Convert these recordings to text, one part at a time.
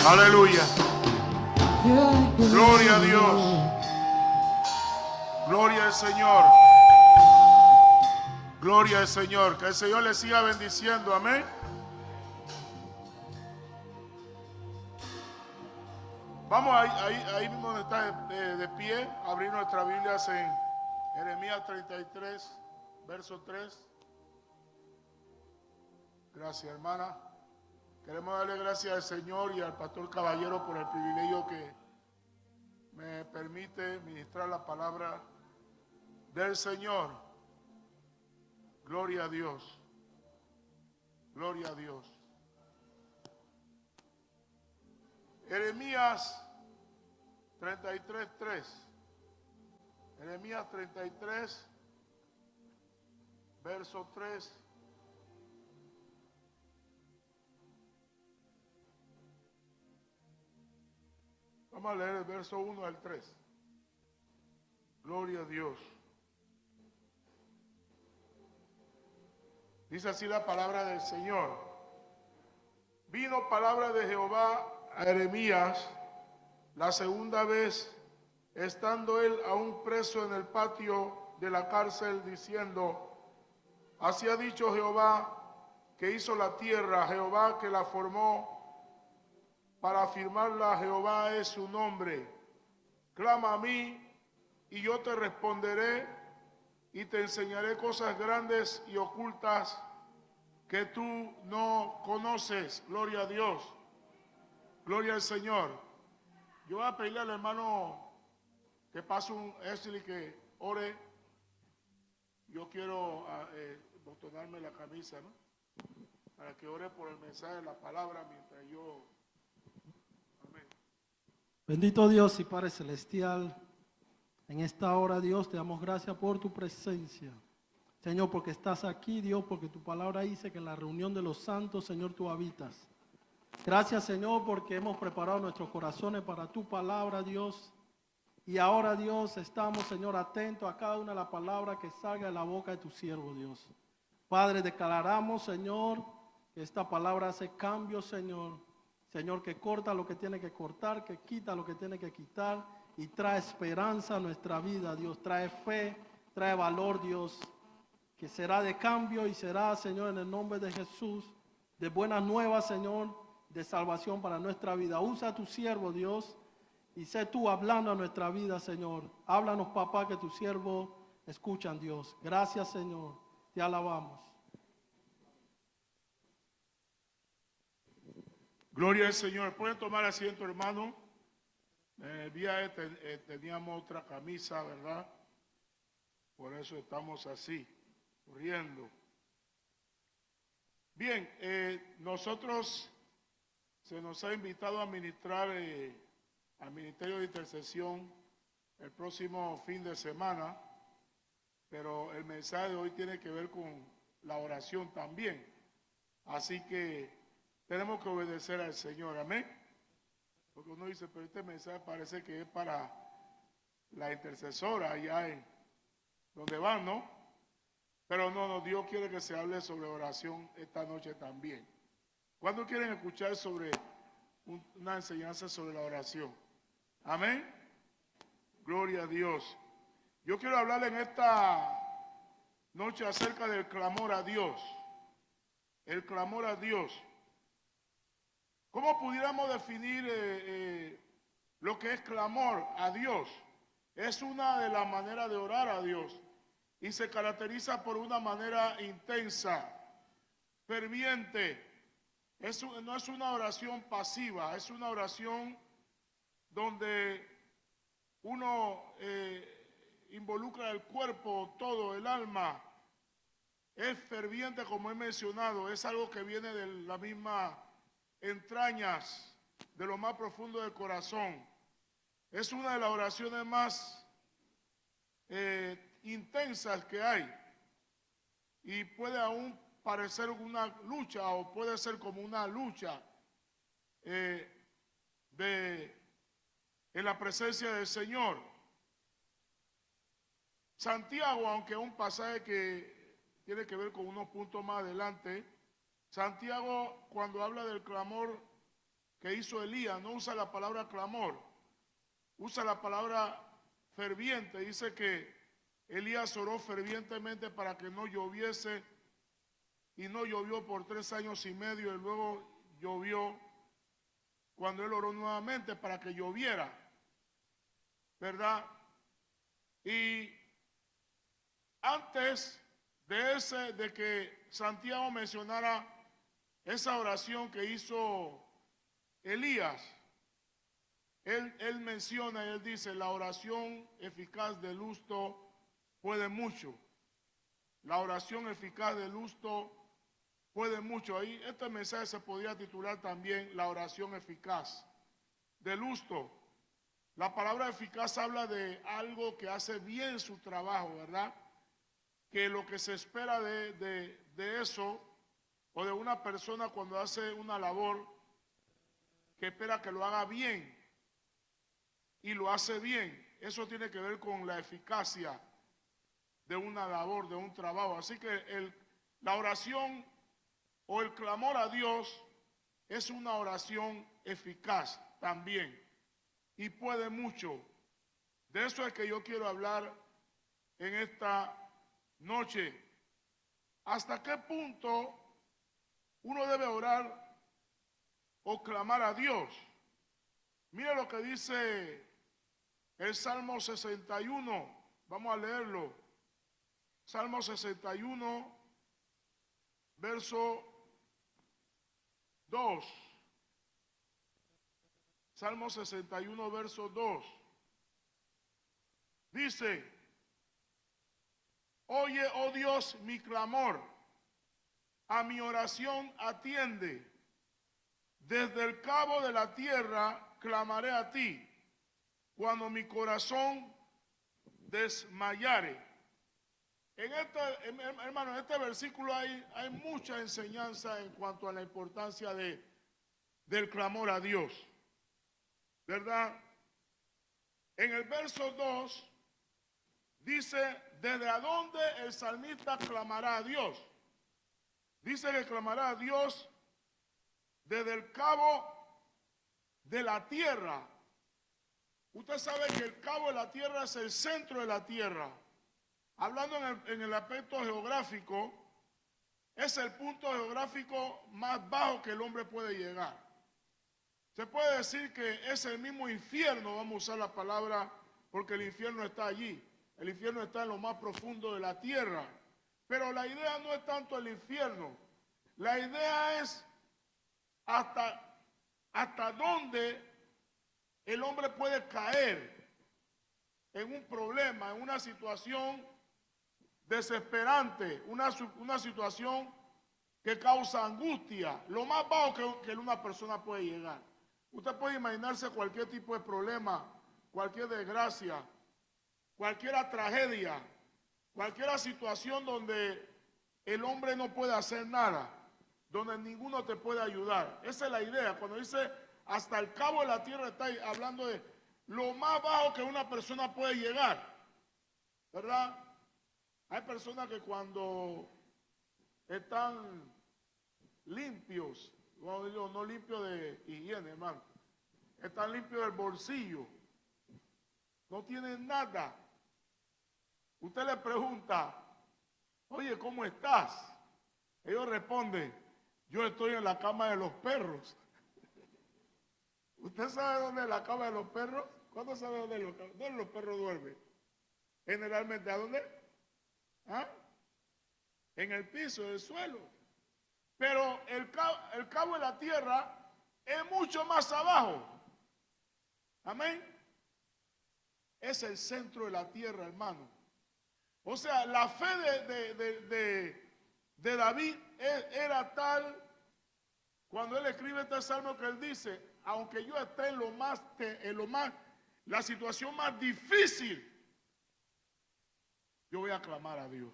Aleluya. Gloria a Dios. Gloria al Señor. Gloria al Señor. Que el Señor le siga bendiciendo. Amén. Vamos ahí mismo donde está de pie. Abrir nuestras Biblias en Jeremías 33, verso 3. Gracias, hermana. Queremos darle gracias al Señor y al pastor Caballero por el privilegio que me permite ministrar la palabra del Señor. Gloria a Dios. Gloria a Dios. Jeremías 33:3. Jeremías 33, verso 3. Vamos a leer el verso 1 al 3. Gloria a Dios. Dice así la palabra del Señor. Vino palabra de Jehová a Jeremías la segunda vez, estando él aún preso en el patio de la cárcel, diciendo: así ha dicho Jehová, que hizo la tierra, Jehová que la formó, para afirmarla, Jehová es su nombre. Clama a mí, y yo te responderé, y te enseñaré cosas grandes y ocultas que tú no conoces. Gloria a Dios. Gloria al Señor. Yo voy a pedirle al hermano que pase un Esli que ore. Yo quiero botonarme la camisa, ¿no? Para que ore por el mensaje de la palabra mientras yo... Amén. Bendito Dios y Padre Celestial, en esta hora, Dios, te damos gracias por tu presencia. Señor, porque estás aquí, Dios, porque tu palabra dice que en la reunión de los santos, Señor, tú habitas. Gracias, Señor, porque hemos preparado nuestros corazones para tu palabra, Dios. Y ahora, Dios, estamos, Señor, atentos a cada una de las palabras que salga de la boca de tu siervo, Dios. Padre, declaramos, Señor, que esta palabra hace cambios, Señor. Señor, que corta lo que tiene que cortar, que quita lo que tiene que quitar y trae esperanza a nuestra vida, Dios. Trae fe, trae valor, Dios, que será de cambio y será, Señor, en el nombre de Jesús, de buenas nuevas, Señor, de salvación para nuestra vida. Usa a tu siervo, Dios, y sé tú hablando a nuestra vida, Señor. Háblanos, papá, que tu siervo escuchan, Dios. Gracias, Señor. Te alabamos. Gloria al Señor. Pueden tomar asiento, hermano. El día teníamos otra camisa, ¿verdad? Por eso estamos así, corriendo. Bien, nosotros se nos ha invitado a ministrar al Ministerio de Intercesión el próximo fin de semana, pero el mensaje de hoy tiene que ver con la oración también. Así que tenemos que obedecer al Señor, amén. Porque uno dice, pero este mensaje parece que es para la intercesora allá en donde van, ¿no? Pero no, Dios quiere que se hable sobre oración esta noche también. ¿Cuándo quieren escuchar sobre una enseñanza sobre la oración? Amén. Gloria a Dios. Yo quiero hablar en esta noche acerca del clamor a Dios. El clamor a Dios. ¿Cómo pudiéramos definir lo que es clamor a Dios? Es una de las maneras de orar a Dios y se caracteriza por una manera intensa, ferviente. No es una oración pasiva, es una oración donde uno involucra el cuerpo, todo, el alma. Es ferviente, como he mencionado, es algo que viene de la misma entrañas, de lo más profundo del corazón. Es una de las oraciones más intensas que hay y puede aún parecer una lucha o puede ser como una lucha en la presencia del Señor. Santiago, aunque es un pasaje que tiene que ver con unos puntos más adelante, Santiago, cuando habla del clamor que hizo Elías. No usa la palabra clamor, usa la palabra ferviente. Dice que Elías oró fervientemente para que no lloviese, y no llovió por 3 años y medio, y luego llovió cuando él oró nuevamente para que lloviera, ¿verdad? Y antes de que Santiago mencionara esa oración que hizo Elías, él menciona y él dice: la oración eficaz del justo puede mucho. La oración eficaz del justo puede mucho. Ahí este mensaje se podría titular también: la oración eficaz del justo. La palabra eficaz habla de algo que hace bien su trabajo, ¿verdad? Que lo que se espera de eso, o de una persona cuando hace una labor, que espera que lo haga bien y lo hace bien. Eso tiene que ver con la eficacia de una labor, de un trabajo. Así que la oración o el clamor a Dios es una oración eficaz también, y puede mucho. De eso es que yo quiero hablar en esta noche. ¿Hasta qué punto uno debe orar o clamar a Dios? Mira lo que dice el Salmo 61. Vamos a leerlo. Salmo 61, verso 2. Salmo 61, verso 2. Dice: oye, oh Dios, mi clamor, a mi oración atiende. Desde el cabo de la tierra clamaré a ti, cuando mi corazón desmayare. Hermano, en este versículo hay mucha enseñanza en cuanto a la importancia del clamor a Dios, ¿verdad? En el verso 2 dice: ¿desde a dónde el salmista clamará a Dios? Dice que clamará a Dios desde el cabo de la tierra. Usted sabe que el cabo de la tierra es el centro de la tierra. Hablando en el aspecto geográfico, es el punto geográfico más bajo que el hombre puede llegar. Se puede decir que es el mismo infierno, vamos a usar la palabra, porque el infierno está allí. El infierno está en lo más profundo de la tierra. Pero la idea no es tanto el infierno. La idea es hasta dónde el hombre puede caer en un problema, en una situación desesperante, una situación que causa angustia, lo más bajo que una persona puede llegar. Usted puede imaginarse cualquier tipo de problema, cualquier desgracia, cualquier tragedia, cualquier situación donde el hombre no puede hacer nada, donde ninguno te puede ayudar. Esa es la idea. Cuando dice hasta el cabo de la tierra, está hablando de lo más bajo que una persona puede llegar, ¿verdad? Hay personas que cuando están limpios, no limpios de higiene, hermano, están limpios del bolsillo, no tienen nada. Usted le pregunta: oye, ¿cómo estás? Ellos responden: yo estoy en la cama de los perros. ¿Usted sabe dónde es la cama de los perros? ¿Cuándo sabe dónde los perros duermen? Generalmente, ¿a dónde? ¿Ah? En el piso, en el suelo. Pero el cabo de la tierra es mucho más abajo. Amén. Es el centro de la tierra, hermano. O sea, la fe de David era tal, cuando él escribe este salmo, que él dice: aunque yo esté la situación más difícil, yo voy a clamar a Dios.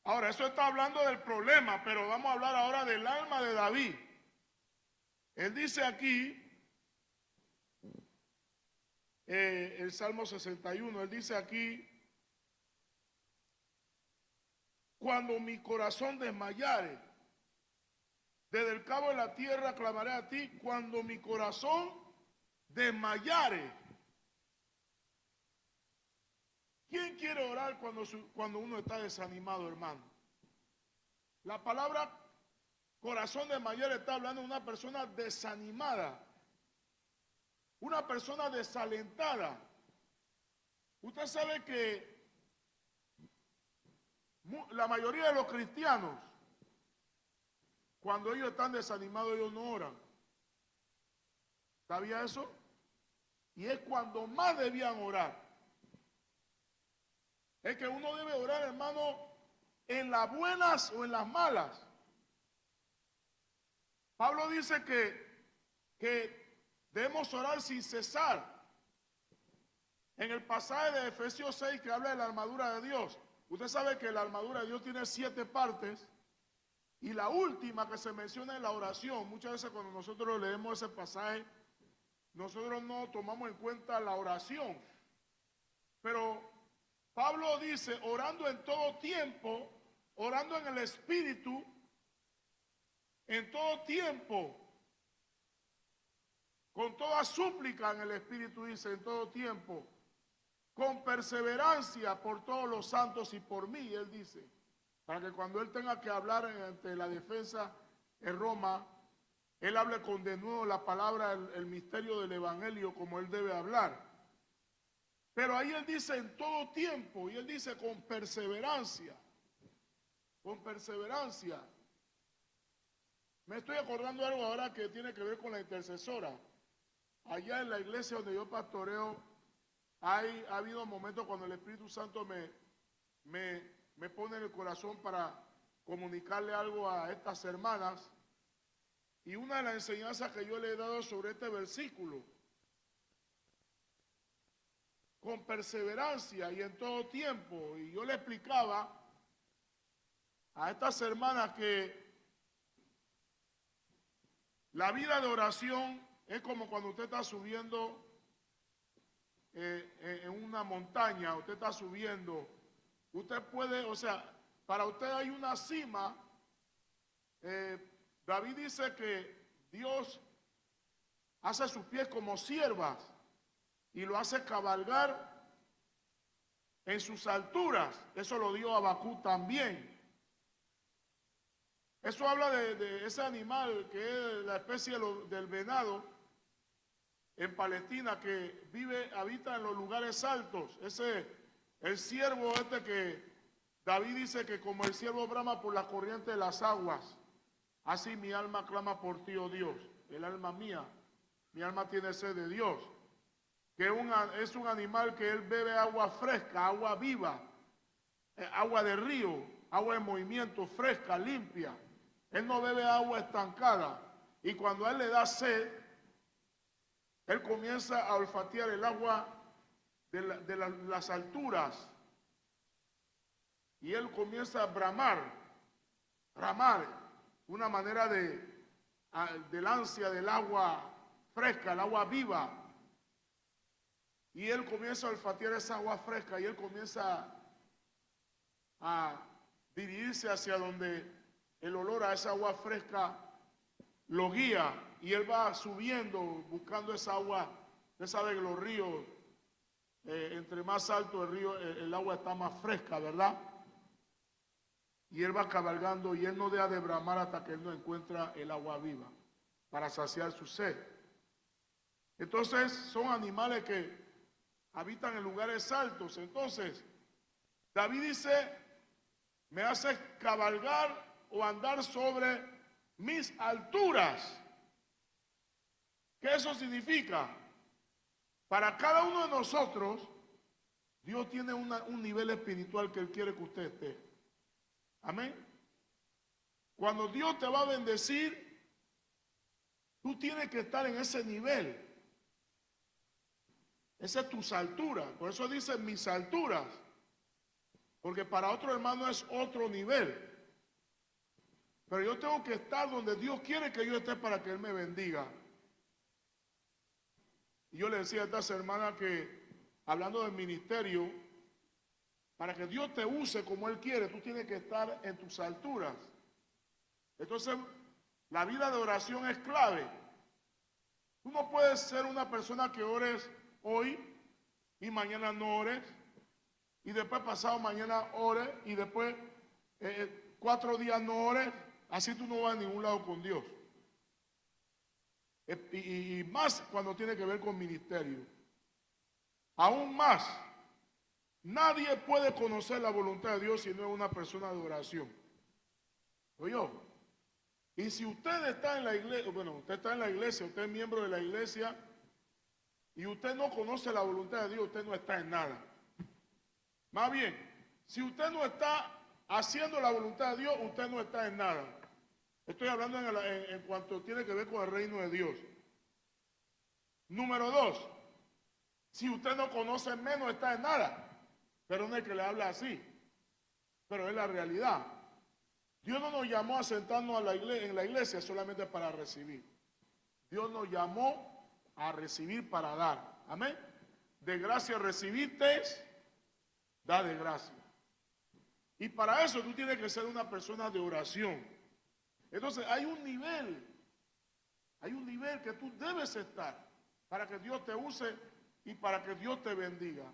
Ahora, eso está hablando del problema, pero vamos a hablar ahora del alma de David. Él dice aquí, el Salmo 61, él dice aquí: cuando mi corazón desmayare. Desde el cabo de la tierra clamaré a ti cuando mi corazón desmayare. ¿Quién quiere orar cuando uno está desanimado, hermano? La palabra corazón desmayare está hablando de una persona desanimada, una persona desalentada. Usted sabe que la mayoría de los cristianos, cuando ellos están desanimados, ellos no oran. ¿Sabía eso? Y es cuando más debían orar. Es que uno debe orar, hermano, en las buenas o en las malas. Pablo dice que debemos orar sin cesar. En el pasaje de Efesios 6 que habla de la armadura de Dios, usted sabe que la armadura de Dios tiene 7 partes. Y la última que se menciona es la oración. Muchas veces cuando nosotros leemos ese pasaje, nosotros no tomamos en cuenta la oración. Pero Pablo dice, orando en todo tiempo, orando en el Espíritu, en todo tiempo, con toda súplica en el Espíritu, dice, en todo tiempo, con perseverancia por todos los santos y por mí, él dice. Para que cuando él tenga que hablar ante la defensa en Roma, él hable con de nuevo la palabra, el misterio del evangelio como él debe hablar. Pero ahí él dice en todo tiempo, y él dice con perseverancia. Con perseverancia. Me estoy acordando de algo ahora que tiene que ver con la intercesora. Allá en la iglesia donde yo pastoreo, ha habido momentos cuando el Espíritu Santo me pone en el corazón para comunicarle algo a estas hermanas. Y una de las enseñanzas que yo le he dado sobre este versículo, con perseverancia y en todo tiempo, y yo le explicaba a estas hermanas que la vida de oración es como cuando usted está subiendo en una montaña, usted está subiendo. Usted puede, o sea, para usted hay una cima. David dice que Dios hace sus pies como siervas y lo hace cabalgar en sus alturas. Eso lo dio Habacuc también. Eso habla de ese animal que es la especie del venado en Palestina que habita en los lugares altos. El ciervo que David dice que como el ciervo brama por la corriente de las aguas, así mi alma clama por ti, oh Dios. El alma mía, mi alma tiene sed de Dios. Que es un animal que él bebe agua fresca, agua viva, agua de río, agua en movimiento, fresca, limpia. Él no bebe agua estancada. Y cuando a él le da sed, él comienza a olfatear el agua de las alturas. Y él comienza a bramar, una manera del ansia del agua fresca, el agua viva. Y él comienza a olfatear esa agua fresca y él comienza a dirigirse hacia donde el olor a esa agua fresca lo guía. Y él va subiendo, buscando esa agua. Usted sabe que los ríos, entre más alto el río, el agua está más fresca, ¿verdad? Y él va cabalgando y él no deja de bramar hasta que él no encuentra el agua viva para saciar su sed. Entonces son animales que habitan en lugares altos. Entonces David dice, me hace cabalgar o andar sobre mis alturas. ¿Qué eso significa? Para cada uno de nosotros, Dios tiene un nivel espiritual que Él quiere que usted esté. Amén. Cuando Dios te va a bendecir, tú tienes que estar en ese nivel. Esa es tus alturas. Por eso dice mis alturas. Porque para otro hermano es otro nivel. Pero yo tengo que estar donde Dios quiere que yo esté para que Él me bendiga. Y yo le decía a estas hermanas que, hablando del ministerio, para que Dios te use como Él quiere, tú tienes que estar en tus alturas. Entonces, La vida de oración es clave. Tú no puedes ser una persona que ores hoy y mañana no ores, y después pasado mañana ores, y después 4 días no ores. Así tú no vas a ningún lado con Dios. Y más cuando tiene que ver con ministerio. Aún más, nadie puede conocer la voluntad de Dios si no es una persona de oración. ¿Oyó? Y si usted está en la iglesia, bueno, usted está en la iglesia, usted es miembro de la iglesia, y usted no conoce la voluntad de Dios, usted no está en nada. Más bien, si usted no está haciendo la voluntad de Dios, usted no está en nada. Estoy hablando en cuanto tiene que ver con el reino de Dios. Número 2, si usted no conoce, menos está en nada. Pero no es que le habla así, pero es la realidad. Dios no nos llamó a sentarnos en la iglesia solamente para recibir. Dios nos llamó a recibir para dar. Amén. De gracia recibiste, da de gracia. Y para eso tú tienes que ser una persona de oración. Entonces hay un nivel que tú debes estar para que Dios te use y para que Dios te bendiga.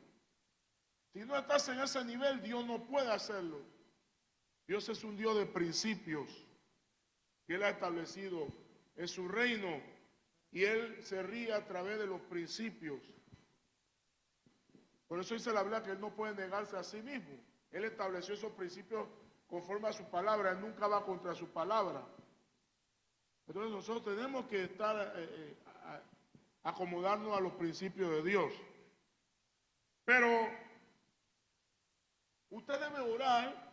Si no estás en ese nivel, Dios no puede hacerlo. Dios es un Dios de principios que Él ha establecido en su reino y Él se ríe a través de los principios. Por eso dice la Biblia que Él no puede negarse a sí mismo. Él estableció esos principios conforme a su palabra. Él nunca va contra su palabra. Entonces nosotros tenemos que estar acomodarnos a los principios de Dios. Pero usted debe orar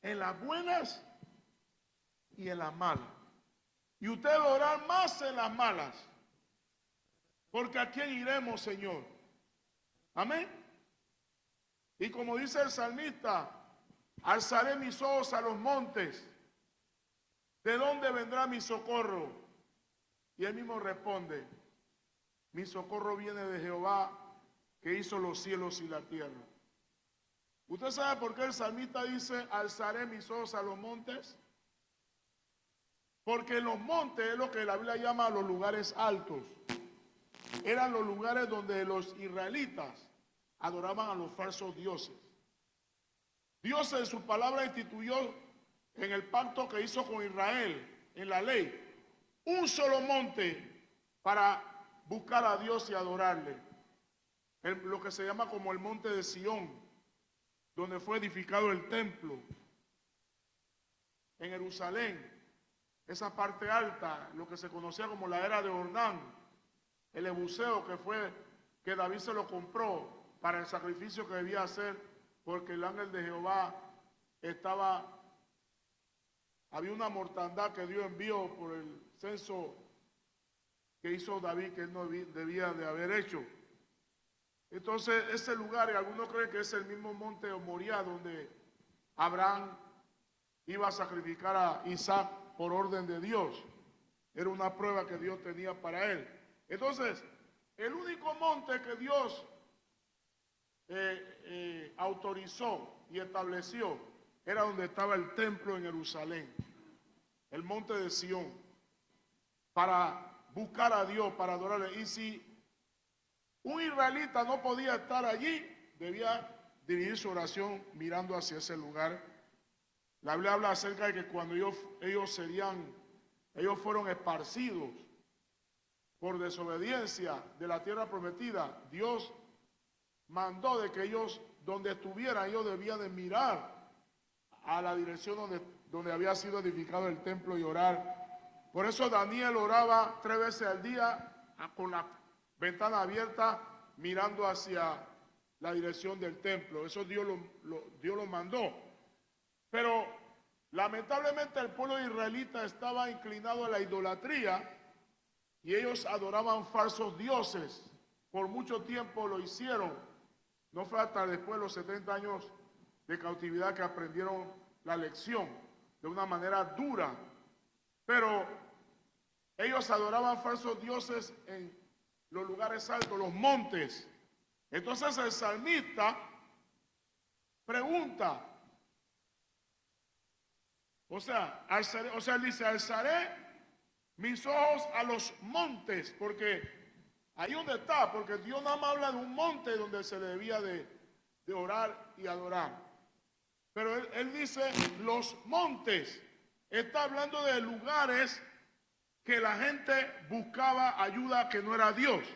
en las buenas y en las malas. Y usted debe orar más en las malas. Porque ¿a quién iremos, Señor? Amén. Y como dice el salmista, alzaré mis ojos a los montes. ¿De dónde vendrá mi socorro? Y él mismo responde, mi socorro viene de Jehová, que hizo los cielos y la tierra. ¿Usted sabe por qué el salmista dice, alzaré mis ojos a los montes? Porque los montes es lo que la Biblia llama los lugares altos. Eran los lugares donde los israelitas adoraban a los falsos dioses. Dios en su palabra instituyó en el pacto que hizo con Israel, en la ley, un solo monte para buscar a Dios y adorarle. Lo que se llama como el monte de Sión, donde fue edificado el templo. En Jerusalén, esa parte alta, lo que se conocía como la era de Ornán, el Ebuseo que David se lo compró para el sacrificio que debía hacer, porque el ángel de Jehová había una mortandad que Dios envió por el censo que hizo David, que él no debía de haber hecho. Entonces ese lugar, y algunos creen que es el mismo monte Moriah donde Abraham iba a sacrificar a Isaac por orden de Dios. Era una prueba que Dios tenía para él. Entonces, el único monte que Dios autorizó y estableció era donde estaba el templo en Jerusalén, el monte de Sión, para buscar a Dios, para adorarle. Y si un israelita no podía estar allí, debía dirigir su oración mirando hacia ese lugar. La Biblia habla acerca de que cuando ellos fueron esparcidos por desobediencia de la tierra prometida, Dios mandó de que ellos, donde estuvieran, ellos debían de mirar a la dirección donde había sido edificado el templo y orar. Por eso Daniel oraba 3 veces al día con la ventana abierta mirando hacia la dirección del templo. Eso Dios lo mandó. Pero lamentablemente el pueblo israelita estaba inclinado a la idolatría y ellos adoraban falsos dioses. Por mucho tiempo lo hicieron. No fue hasta después de los 70 años de cautividad que aprendieron la lección de una manera dura. Pero ellos adoraban falsos dioses en los lugares altos, los montes. Entonces el salmista pregunta, O sea, él dice, alzaré mis ojos a los montes, porque ahí donde está, porque Dios nada más habla de un monte donde se le debía de orar y adorar. Pero él dice los montes, está hablando de lugares que la gente buscaba ayuda que no era Dios.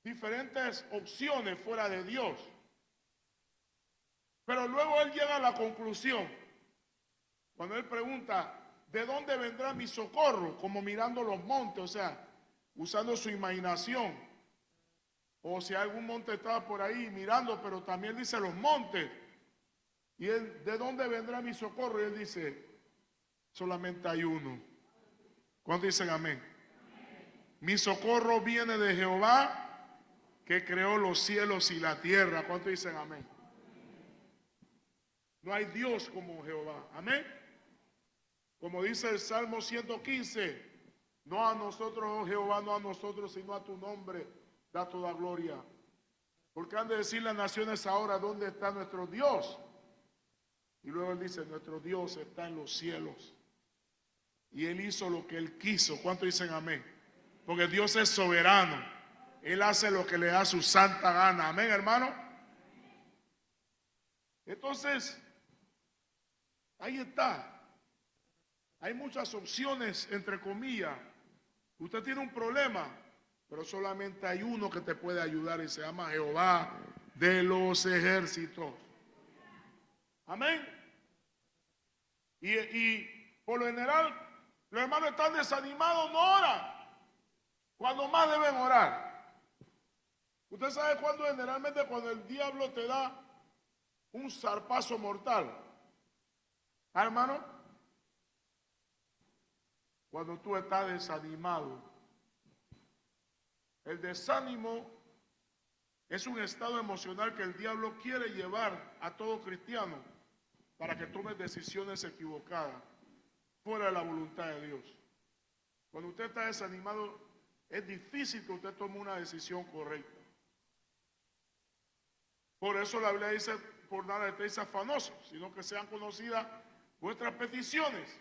Diferentes opciones fuera de Dios. Pero luego él llega a la conclusión, cuando él pregunta, ¿de dónde vendrá mi socorro? Como mirando los montes, o sea, usando su imaginación. O si algún monte estaba por ahí mirando, pero también dice los montes. Y él, ¿de dónde vendrá mi socorro? Y él dice, solamente hay uno. ¿Cuántos dicen amén? Mi socorro viene de Jehová, que creó los cielos y la tierra. ¿Cuántos dicen amén? No hay Dios como Jehová. Amén. Como dice el Salmo 115, no a nosotros, oh Jehová, no a nosotros, sino a tu nombre da toda gloria. Porque han de decir las naciones ahora, ¿dónde está nuestro Dios? Y luego él dice, nuestro Dios está en los cielos. Y él hizo lo que él quiso. ¿Cuántos dicen amén? Porque Dios es soberano. Él hace lo que le da su santa gana. Amén, hermano. Entonces, ahí está. Hay muchas opciones, entre comillas. Usted tiene un problema, pero solamente hay uno que te puede ayudar y se llama Jehová de los ejércitos. Amén. Y por lo general, los hermanos están desanimados, no oran. Cuando más deben orar. Usted sabe cuándo generalmente cuando el diablo te da un zarpazo mortal. ¿Ah, hermano? Cuando tú estás desanimado. El desánimo es un estado emocional que el diablo quiere llevar a todo cristiano para que tome decisiones equivocadas, fuera de la voluntad de Dios. Cuando usted está desanimado, es difícil que usted tome una decisión correcta. Por eso la Biblia dice, por nada estéis afanosos, sino que sean conocidas vuestras peticiones.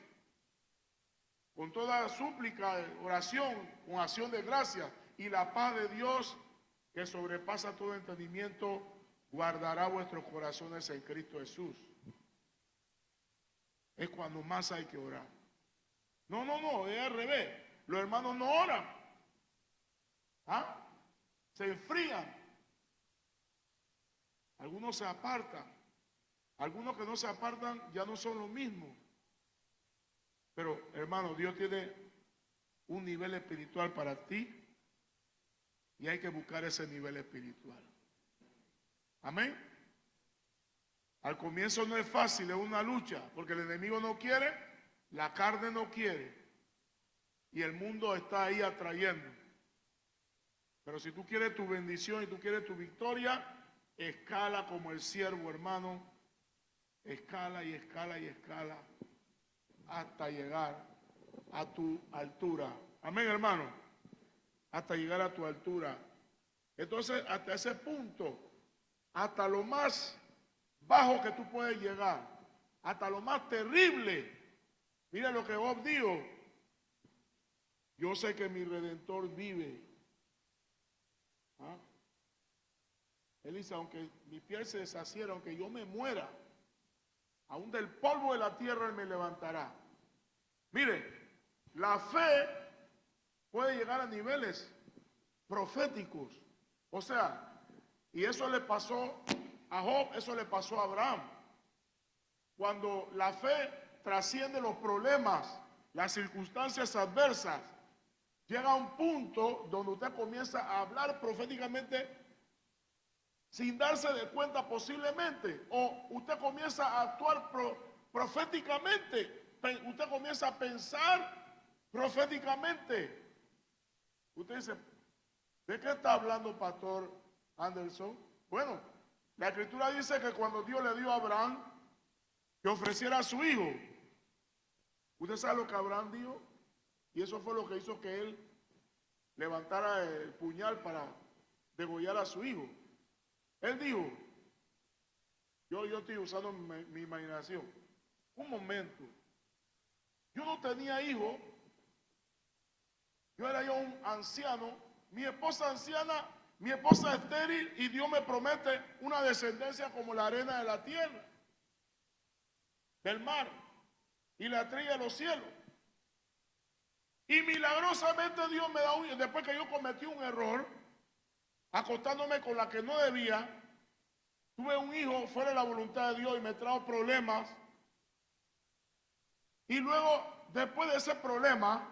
Con toda súplica, oración, con acción de gracia, y la paz de Dios, que sobrepasa todo entendimiento, guardará vuestros corazones en Cristo Jesús. Es cuando más hay que orar. No, es al revés. Los hermanos no oran. ¿Ah? Se enfrían. Algunos se apartan. Algunos que no se apartan ya no son lo mismo. Pero, hermano, Dios tiene un nivel espiritual para ti y hay que buscar ese nivel espiritual. Amén. Al comienzo no es fácil, es una lucha, porque el enemigo no quiere, la carne no quiere y el mundo está ahí atrayendo. Pero si tú quieres tu bendición y tú quieres tu victoria, escala como el siervo, hermano. Escala y escala y escala hasta llegar a tu altura. Amén, hermano. Hasta llegar a tu altura. Entonces, hasta ese punto, hasta lo más bajo que tú puedes llegar, hasta lo más terrible. Mira lo que Job dijo. Yo sé que mi Redentor vive. ¿Ah? Él dice, aunque mi piel se deshaciera, aunque yo me muera, aún del polvo de la tierra Él me levantará. Mire, la fe puede llegar a niveles proféticos. O sea, y eso le pasó a Job, eso le pasó a Abraham. Cuando la fe trasciende los problemas, las circunstancias adversas, llega a un punto donde usted comienza a hablar proféticamente sin darse de cuenta posiblemente, o usted comienza a actuar proféticamente, usted comienza a pensar proféticamente. Usted dice, ¿de qué está hablando Pastor Anderson? Bueno, la Escritura dice que cuando Dios le dio a Abraham que ofreciera a su hijo, ¿usted sabe lo que Abraham dijo? Y eso fue lo que hizo que él levantara el puñal para degollar a su hijo. Él dijo, yo estoy usando mi imaginación. un momento, yo no tenía hijo, yo era ya un anciano, mi esposa anciana, mi esposa estéril, y Dios me promete una descendencia como la arena de la tierra, del mar y la estrella de los cielos. Y milagrosamente Dios me da un hijo, después que yo cometí un error, acostándome con la que no debía, tuve un hijo fuera de la voluntad de Dios y me trajo problemas. Y luego, después de ese problema,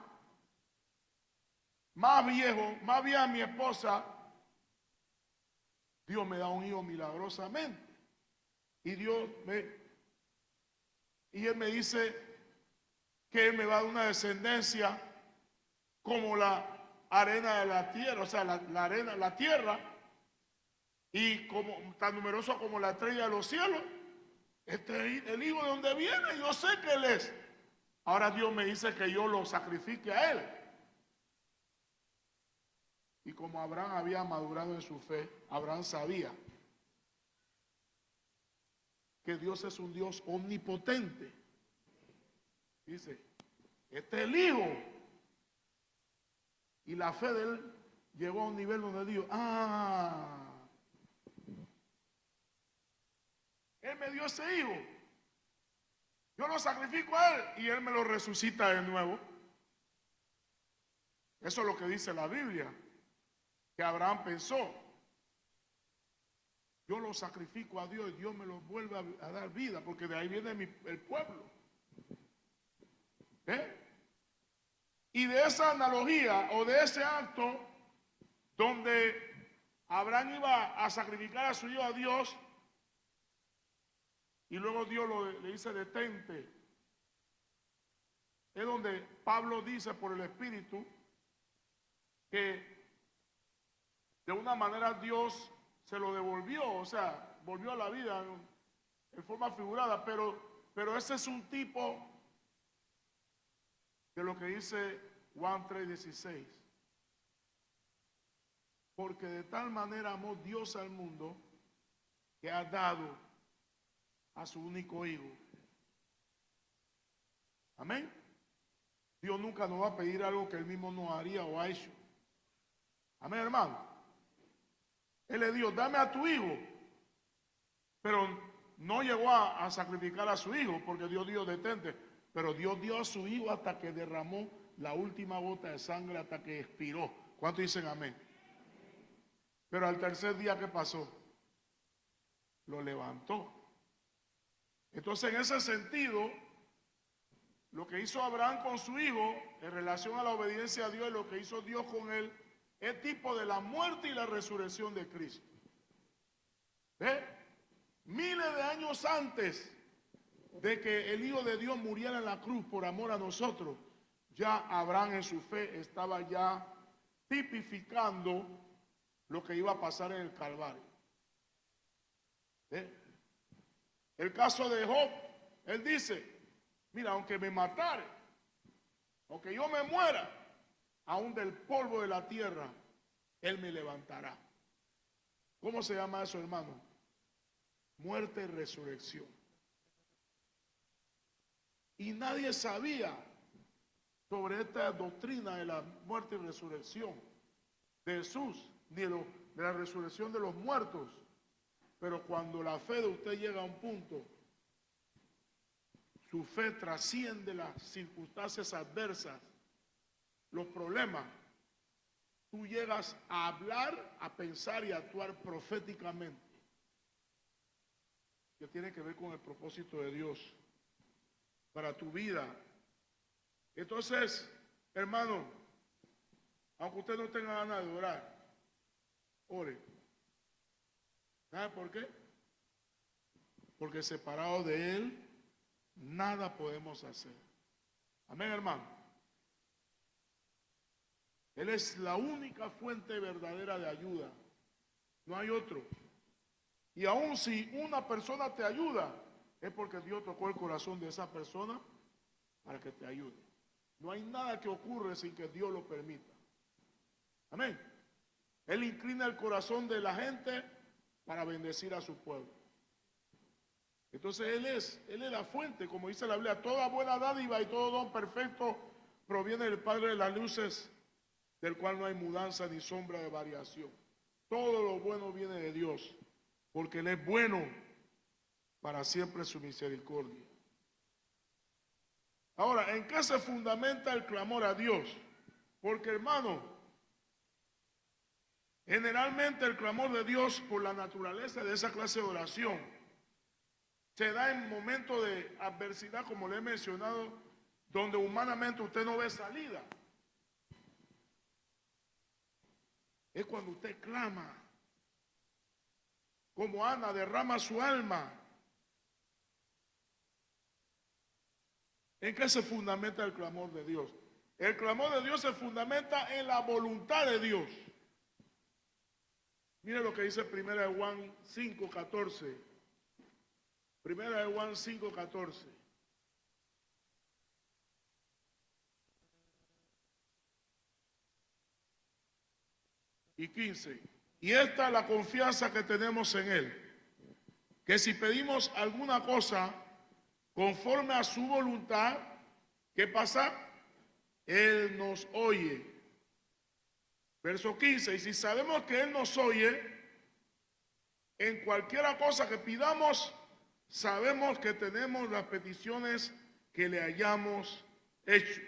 más viejo, más vieja mi esposa, Dios me da un hijo milagrosamente. Y Él me dice que Él me va a dar una descendencia como la arena de la tierra, o sea, la arena, la tierra, y como tan numeroso como la estrella de los cielos. Este es el hijo de donde viene, yo sé que Él es. Ahora Dios me dice que yo lo sacrifique a Él. Y como Abraham había madurado en su fe, Abraham sabía que Dios es un Dios omnipotente. Dice, este es el hijo. Y la fe de él llegó a un nivel donde dijo, Él me dio ese hijo. Yo lo sacrifico a Él y Él me lo resucita de nuevo. Eso es lo que dice la Biblia, que Abraham pensó. Yo lo sacrifico a Dios y Dios me lo vuelve a dar vida, porque de ahí viene el pueblo. Y de esa analogía o de ese acto donde Abraham iba a sacrificar a su hijo a Dios y luego Dios le dice detente, es donde Pablo dice por el Espíritu que de una manera Dios se lo devolvió, o sea, volvió a la vida en forma figurada, pero ese es un tipo de lo que dice Juan 3:16. Porque de tal manera amó Dios al mundo que ha dado a su único hijo. Amén. Dios nunca nos va a pedir algo que Él mismo no haría o ha hecho. Amén, hermano. Él le dijo, dame a tu hijo. Pero no llegó a sacrificar a su hijo, porque Dios dijo, detente. Pero Dios dio a su hijo hasta que derramó la última gota de sangre, hasta que expiró. ¿Cuántos dicen amén? Pero al tercer día, ¿qué pasó? Lo levantó. Entonces, en ese sentido, lo que hizo Abraham con su hijo, en relación a la obediencia a Dios, lo que hizo Dios con él, es tipo de la muerte y la resurrección de Cristo. Miles de años antes de que el Hijo de Dios muriera en la cruz por amor a nosotros, ya Abraham en su fe estaba ya tipificando lo que iba a pasar en el Calvario. El caso de Job, él dice, mira, aunque me matare, aunque yo me muera, aún del polvo de la tierra, Él me levantará. ¿Cómo se llama eso, hermano? Muerte y resurrección. Y nadie sabía sobre esta doctrina de la muerte y resurrección de Jesús, ni de la resurrección de los muertos. Pero cuando la fe de usted llega a un punto, su fe trasciende las circunstancias adversas, los problemas, tú llegas a hablar, a pensar y a actuar proféticamente, que tiene que ver con el propósito de Dios para tu vida. Entonces, hermano, aunque usted no tenga ganas de orar, ore. ¿Sabe por qué? Porque separado de Él, nada podemos hacer. Amén, hermano. Él es la única fuente verdadera de ayuda. No hay otro. Y aun si una persona te ayuda, es porque Dios tocó el corazón de esa persona para que te ayude. No hay nada que ocurre sin que Dios lo permita. Amén. Él inclina el corazón de la gente para bendecir a su pueblo. Entonces Él es la fuente, como dice la Biblia, toda buena dádiva y todo don perfecto proviene del Padre de las luces, del cual no hay mudanza ni sombra de variación. Todo lo bueno viene de Dios, porque Él es bueno, para siempre su misericordia. Ahora, ¿en qué se fundamenta el clamor a Dios? Porque, hermano, generalmente el clamor de Dios, por la naturaleza de esa clase de oración, se da en momentos de adversidad, como le he mencionado, donde humanamente usted no ve salida. Es cuando usted clama, como Ana derrama su alma. ¿En qué se fundamenta el clamor de Dios? El clamor de Dios se fundamenta en la voluntad de Dios. Mire lo que dice 1 Juan 5:14. 1 Juan 5:14. Y 15. Y esta es la confianza que tenemos en Él, que si pedimos alguna cosa conforme a su voluntad, ¿qué pasa? Él nos oye. Verso 15. Y si sabemos que Él nos oye, en cualquiera cosa que pidamos, sabemos que tenemos las peticiones que le hayamos hecho.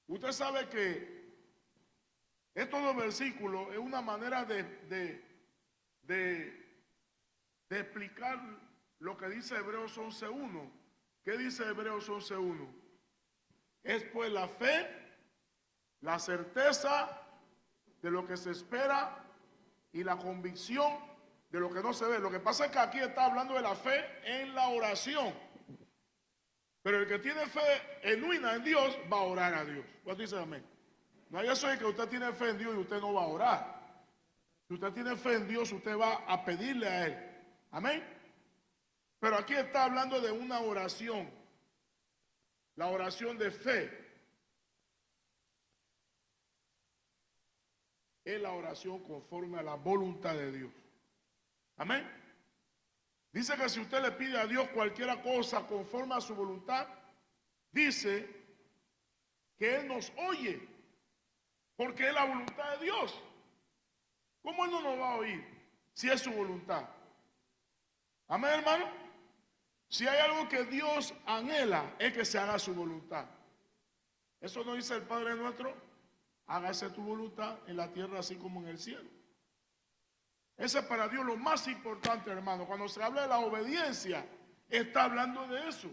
Usted sabe que estos dos versículos es una manera de explicar lo que dice Hebreos 11:1. ¿Qué dice Hebreos 11:1? Es pues la fe, la certeza de lo que se espera y la convicción de lo que no se ve. Lo que pasa es que aquí está hablando de la fe en la oración. Pero el que tiene fe genuina en Dios va a orar a Dios. ¿Cuánto dice amén? No hay eso de que usted tiene fe en Dios y usted no va a orar. Si usted tiene fe en Dios, usted va a pedirle a Él. Amén. Pero aquí está hablando de una oración. La oración de fe. Es la oración conforme a la voluntad de Dios. Amén. Dice que si usted le pide a Dios cualquier cosa conforme a su voluntad, dice que Él nos oye, porque es la voluntad de Dios. ¿Cómo Él no nos va a oír si es su voluntad? Amén, hermano. Si hay algo que Dios anhela, es que se haga su voluntad. Eso no dice el Padre nuestro: hágase tu voluntad en la tierra así como en el cielo. Ese es para Dios lo más importante, hermano. Cuando se habla de la obediencia, está hablando de eso,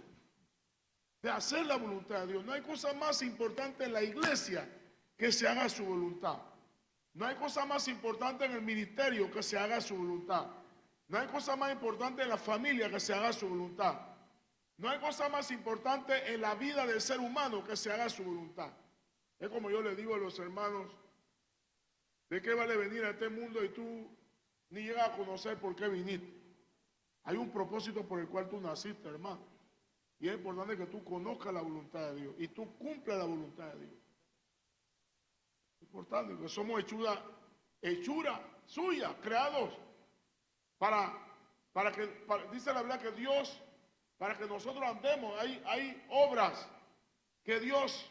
de hacer la voluntad de Dios. No hay cosa más importante en la iglesia que se haga su voluntad. No hay cosa más importante en el ministerio que se haga su voluntad. No hay cosa más importante en la familia que se haga su voluntad. No hay cosa más importante en la vida del ser humano que se haga su voluntad. Es como yo le digo a los hermanos: ¿de qué vale venir a este mundo y tú ni llegas a conocer por qué viniste? Hay un propósito por el cual tú naciste, hermano. Y es importante que tú conozcas la voluntad de Dios y tú cumplas la voluntad de Dios. Es importante que somos hechura suya, creados para que, dice la Biblia que Dios, para que nosotros andemos, hay obras que Dios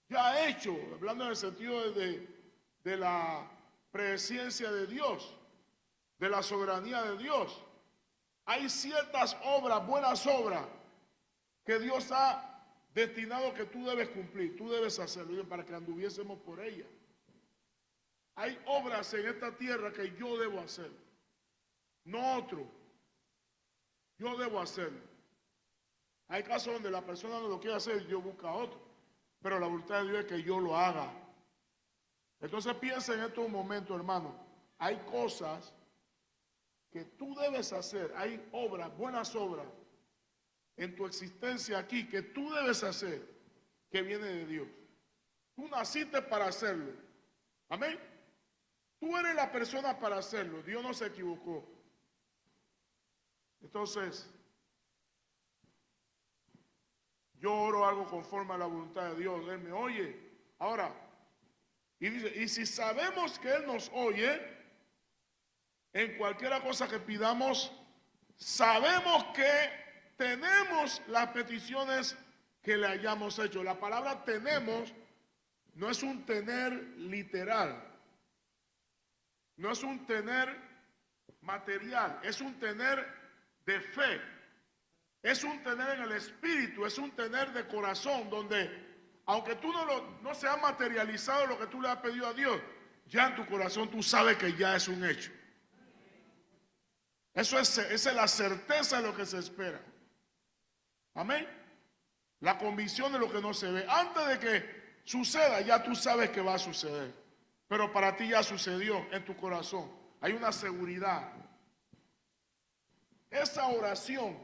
ya ha hecho, hablando en el sentido de la presciencia de Dios, de la soberanía de Dios. Hay ciertas obras, buenas obras, que Dios ha destinado que tú debes cumplir, tú debes hacerlo, para que anduviésemos por ellas. Hay obras en esta tierra que yo debo hacer, no otro. Yo debo hacerlo. Hay casos donde la persona no lo quiere hacer y yo busco a otro, pero la voluntad de Dios es que yo lo haga. Entonces piensa en estos momentos, hermano. Hay cosas que tú debes hacer, hay obras, buenas obras en tu existencia aquí que tú debes hacer, que viene de Dios. Tú naciste para hacerlo. Amén. Tú eres la persona para hacerlo. Dios no se equivocó. Entonces, yo oro algo conforme a la voluntad de Dios. Él me oye. Ahora, y dice, y si sabemos que Él nos oye, en cualquier cosa que pidamos, sabemos que tenemos las peticiones que le hayamos hecho. La palabra tenemos no es un tener literal, no es un tener material, es un tener de fe, es un tener en el espíritu, es un tener de corazón, donde aunque tú no se ha materializado lo que tú le has pedido a Dios, ya en tu corazón tú sabes que ya es un hecho. Esa es la certeza de lo que se espera. Amén. La convicción de lo que no se ve. Antes de que suceda, ya tú sabes que va a suceder. Pero para ti ya sucedió en tu corazón. Hay una seguridad. Esa oración,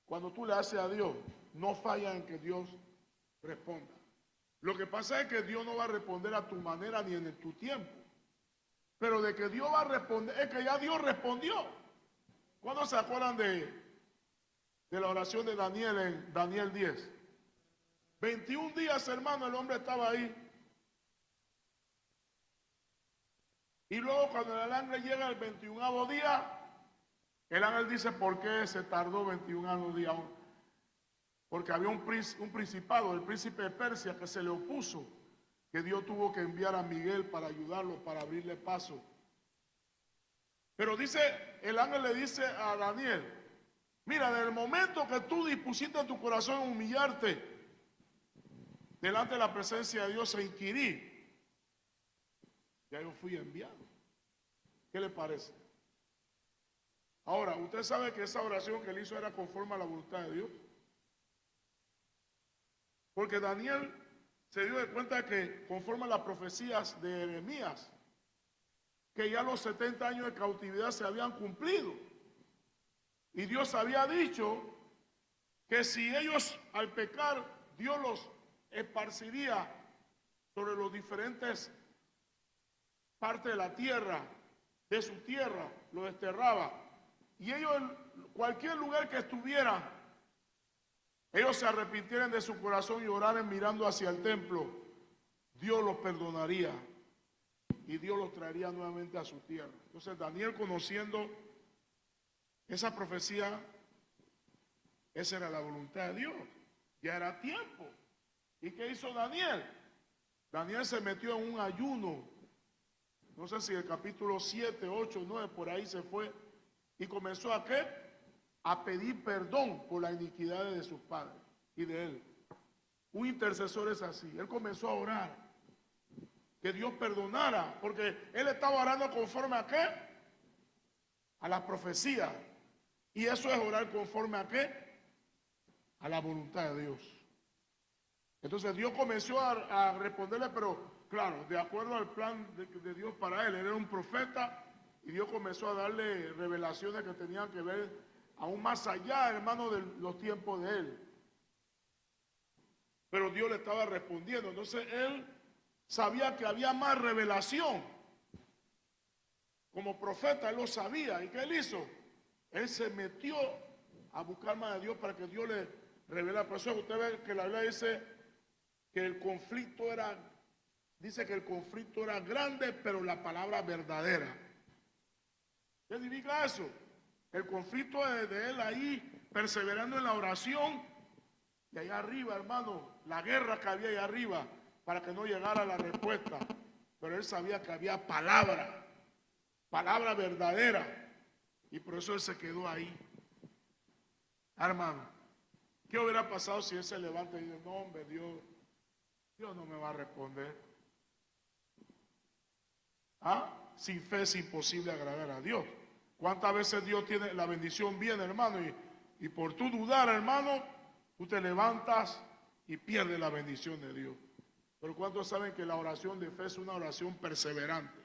cuando tú le haces a Dios, no falla en que Dios responda. Lo que pasa es que Dios no va a responder a tu manera ni en tu tiempo. Pero de que Dios va a responder, es que ya Dios respondió. ¿Cuándo se acuerdan de la oración de Daniel en Daniel 10? 21 días, hermano, el hombre estaba ahí. Y luego cuando el ángel llega el 21º día, el ángel dice, ¿por qué se tardó 21 días? Porque había un principado, el príncipe de Persia, que se le opuso, que Dios tuvo que enviar a Miguel para ayudarlo, para abrirle paso. Pero dice, el ángel le dice a Daniel, mira, desde el momento que tú dispusiste en tu corazón humillarte delante de la presencia de Dios e inquirir, ya yo fui enviado. ¿Qué le parece? Ahora, usted sabe que esa oración que él hizo era conforme a la voluntad de Dios. Porque Daniel se dio de cuenta que conforme a las profecías de Jeremías, que ya los 70 años de cautividad se habían cumplido. Y Dios había dicho que si ellos al pecar, Dios los esparciría sobre los diferentes partes de la tierra, de su tierra, los desterraba. Y ellos en cualquier lugar que estuvieran, ellos se arrepintieran de su corazón y oraran mirando hacia el templo, Dios los perdonaría y Dios los traería nuevamente a su tierra. Entonces Daniel, conociendo esa profecía, esa era la voluntad de Dios, ya era tiempo. ¿Y qué hizo Daniel? Daniel se metió en un ayuno, no sé si el capítulo 7, 8, 9, por ahí se fue, y comenzó a ¿qué? A pedir perdón por las iniquidades de sus padres y de él. Un intercesor es así. Él comenzó a orar que Dios perdonara, porque él estaba orando conforme a ¿qué? A la profecía. Y eso es orar conforme a ¿qué? A la voluntad de Dios. Entonces Dios comenzó a responderle, pero claro, de acuerdo al plan de Dios para él. Él era un profeta y Dios comenzó a darle revelaciones que tenían que ver aún más allá, hermano, de los tiempos de él. Pero Dios le estaba respondiendo. Entonces él sabía que había más revelación. Como profeta él lo sabía. ¿Y qué él hizo? Él se metió a buscar más de Dios para que Dios le revelara. Por eso usted ve que la Biblia dice que el conflicto era, grande, pero la palabra verdadera. ¿Qué significa eso? El conflicto de él ahí, perseverando en la oración, y allá arriba, hermano, la guerra que había allá arriba, para que no llegara la respuesta. Pero él sabía que había palabra verdadera, y por eso él se quedó ahí. Hermano, ¿qué hubiera pasado si él se levanta y dice, no, hombre, Dios no me va a responder? Sin fe es imposible agradar a Dios. ¿Cuántas veces Dios tiene la bendición viene, hermano? Y por tú dudar, hermano, tú te levantas y pierdes la bendición de Dios. Pero ¿cuántos saben que la oración de fe es una oración perseverante?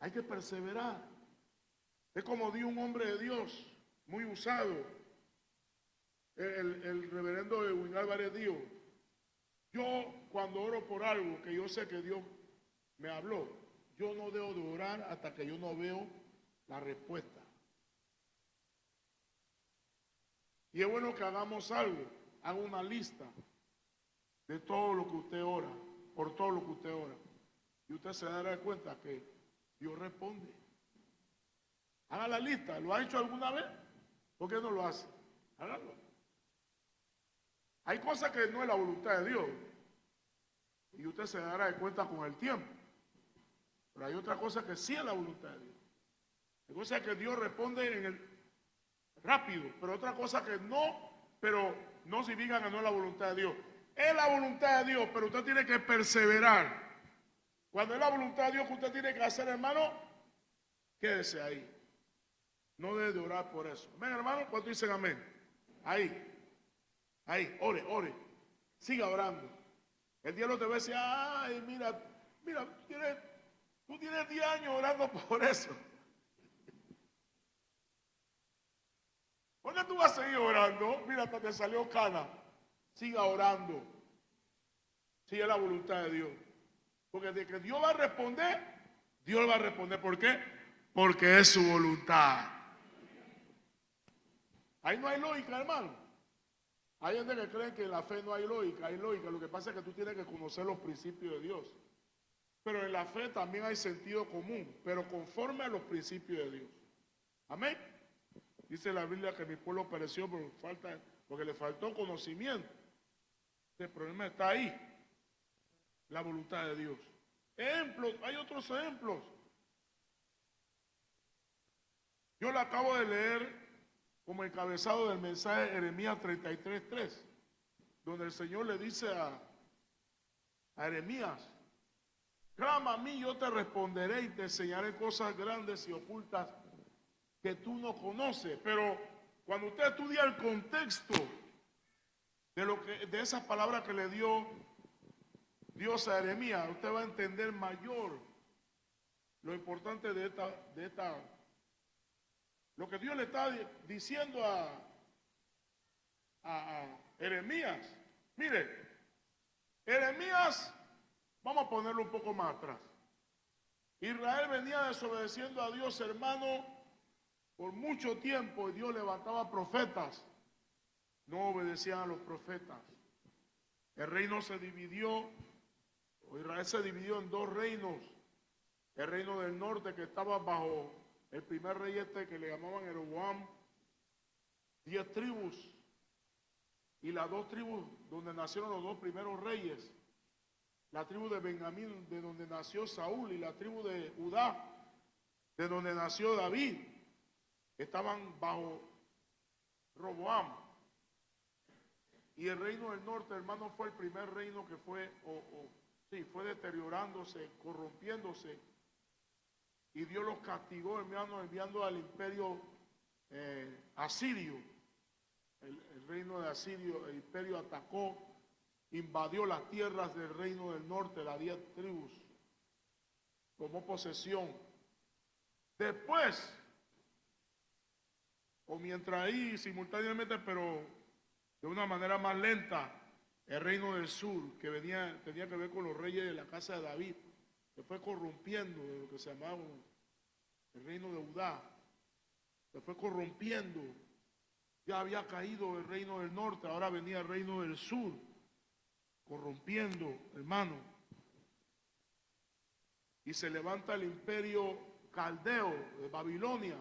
Hay que perseverar. Es como dijo un hombre de Dios, muy usado, el reverendo Edwin Álvarez dijo, yo cuando oro por algo que yo sé que Dios me habló, yo no debo de orar hasta que yo no veo la respuesta. Y es bueno que hagamos algo, haga una lista de todo lo que usted ora, por todo lo que usted ora. Y usted se dará cuenta que Dios responde. Haga la lista. ¿Lo ha hecho alguna vez? ¿Por qué no lo hace? Hágalo. Hay cosas que no es la voluntad de Dios. Y usted se dará de cuenta con el tiempo. Pero hay otra cosa que sí es la voluntad de Dios. Hay cosas que Dios responde rápido, pero otra cosa que no, pero no significa que no es la voluntad de Dios. Es la voluntad de Dios, pero usted tiene que perseverar. Cuando es la voluntad de Dios que usted tiene que hacer, hermano, quédese ahí. No debe de orar por eso. Amén, hermano. ¿Cuántos dicen amén? Ahí, ore. Siga orando. El diablo te va a decir, ay, mira, tú tienes 10 años orando por eso. ¿Por qué tú vas a seguir orando? Mira, hasta te salió cana. Siga orando. Si es la voluntad de Dios. Porque de que Dios va a responder, Dios va a responder. ¿Por qué? Porque es su voluntad. Ahí no hay lógica, hermano. Hay gente que creen que en la fe no hay lógica. Hay lógica. Lo que pasa es que tú tienes que conocer los principios de Dios. Pero en la fe también hay sentido común, pero conforme a los principios de Dios. Amén. Dice la Biblia que mi pueblo pereció porque le faltó conocimiento. El problema está ahí. La voluntad de Dios. Ejemplos, hay otros ejemplos. Yo le acabo de leer como encabezado del mensaje de Jeremías 33:3, donde el Señor le dice a Jeremías, clama a mí, yo te responderé y te enseñaré cosas grandes y ocultas que tú no conoces. Pero cuando usted estudia el contexto de esas palabras que le dio Dios a Jeremías, usted va a entender mayor lo importante de esta lo que Dios le está diciendo a Jeremías. Mire, Jeremías, vamos a ponerlo un poco más atrás. Israel venía desobedeciendo a Dios, hermano, por mucho tiempo, y Dios levantaba profetas. No obedecían a los profetas. El reino se dividió, Israel se dividió en dos reinos. El reino del norte, que estaba bajo el primer rey que le llamaban Jeroboam, 10 tribus, y las 2 tribus donde nacieron los 2 primeros reyes, la tribu de Benjamín, de donde nació Saúl, y la tribu de Judá, de donde nació David, estaban bajo Roboam. Y el reino del norte, hermano, fue el primer reino que fue deteriorándose, corrompiéndose. Y Dios los castigó, hermano, enviando al imperio asirio. El reino de Asirio, el imperio atacó, invadió las tierras del reino del norte, las 10 tribus. Tomó posesión. Después, o mientras ahí, simultáneamente, pero de una manera más lenta, el reino del sur, que tenía que ver con los reyes de la casa de David, se fue corrompiendo de lo que se llamaba el reino de Judá, se fue corrompiendo. Ya había caído el reino del norte, ahora venía el reino del sur, corrompiendo, hermano. Y se levanta el imperio caldeo de Babilonia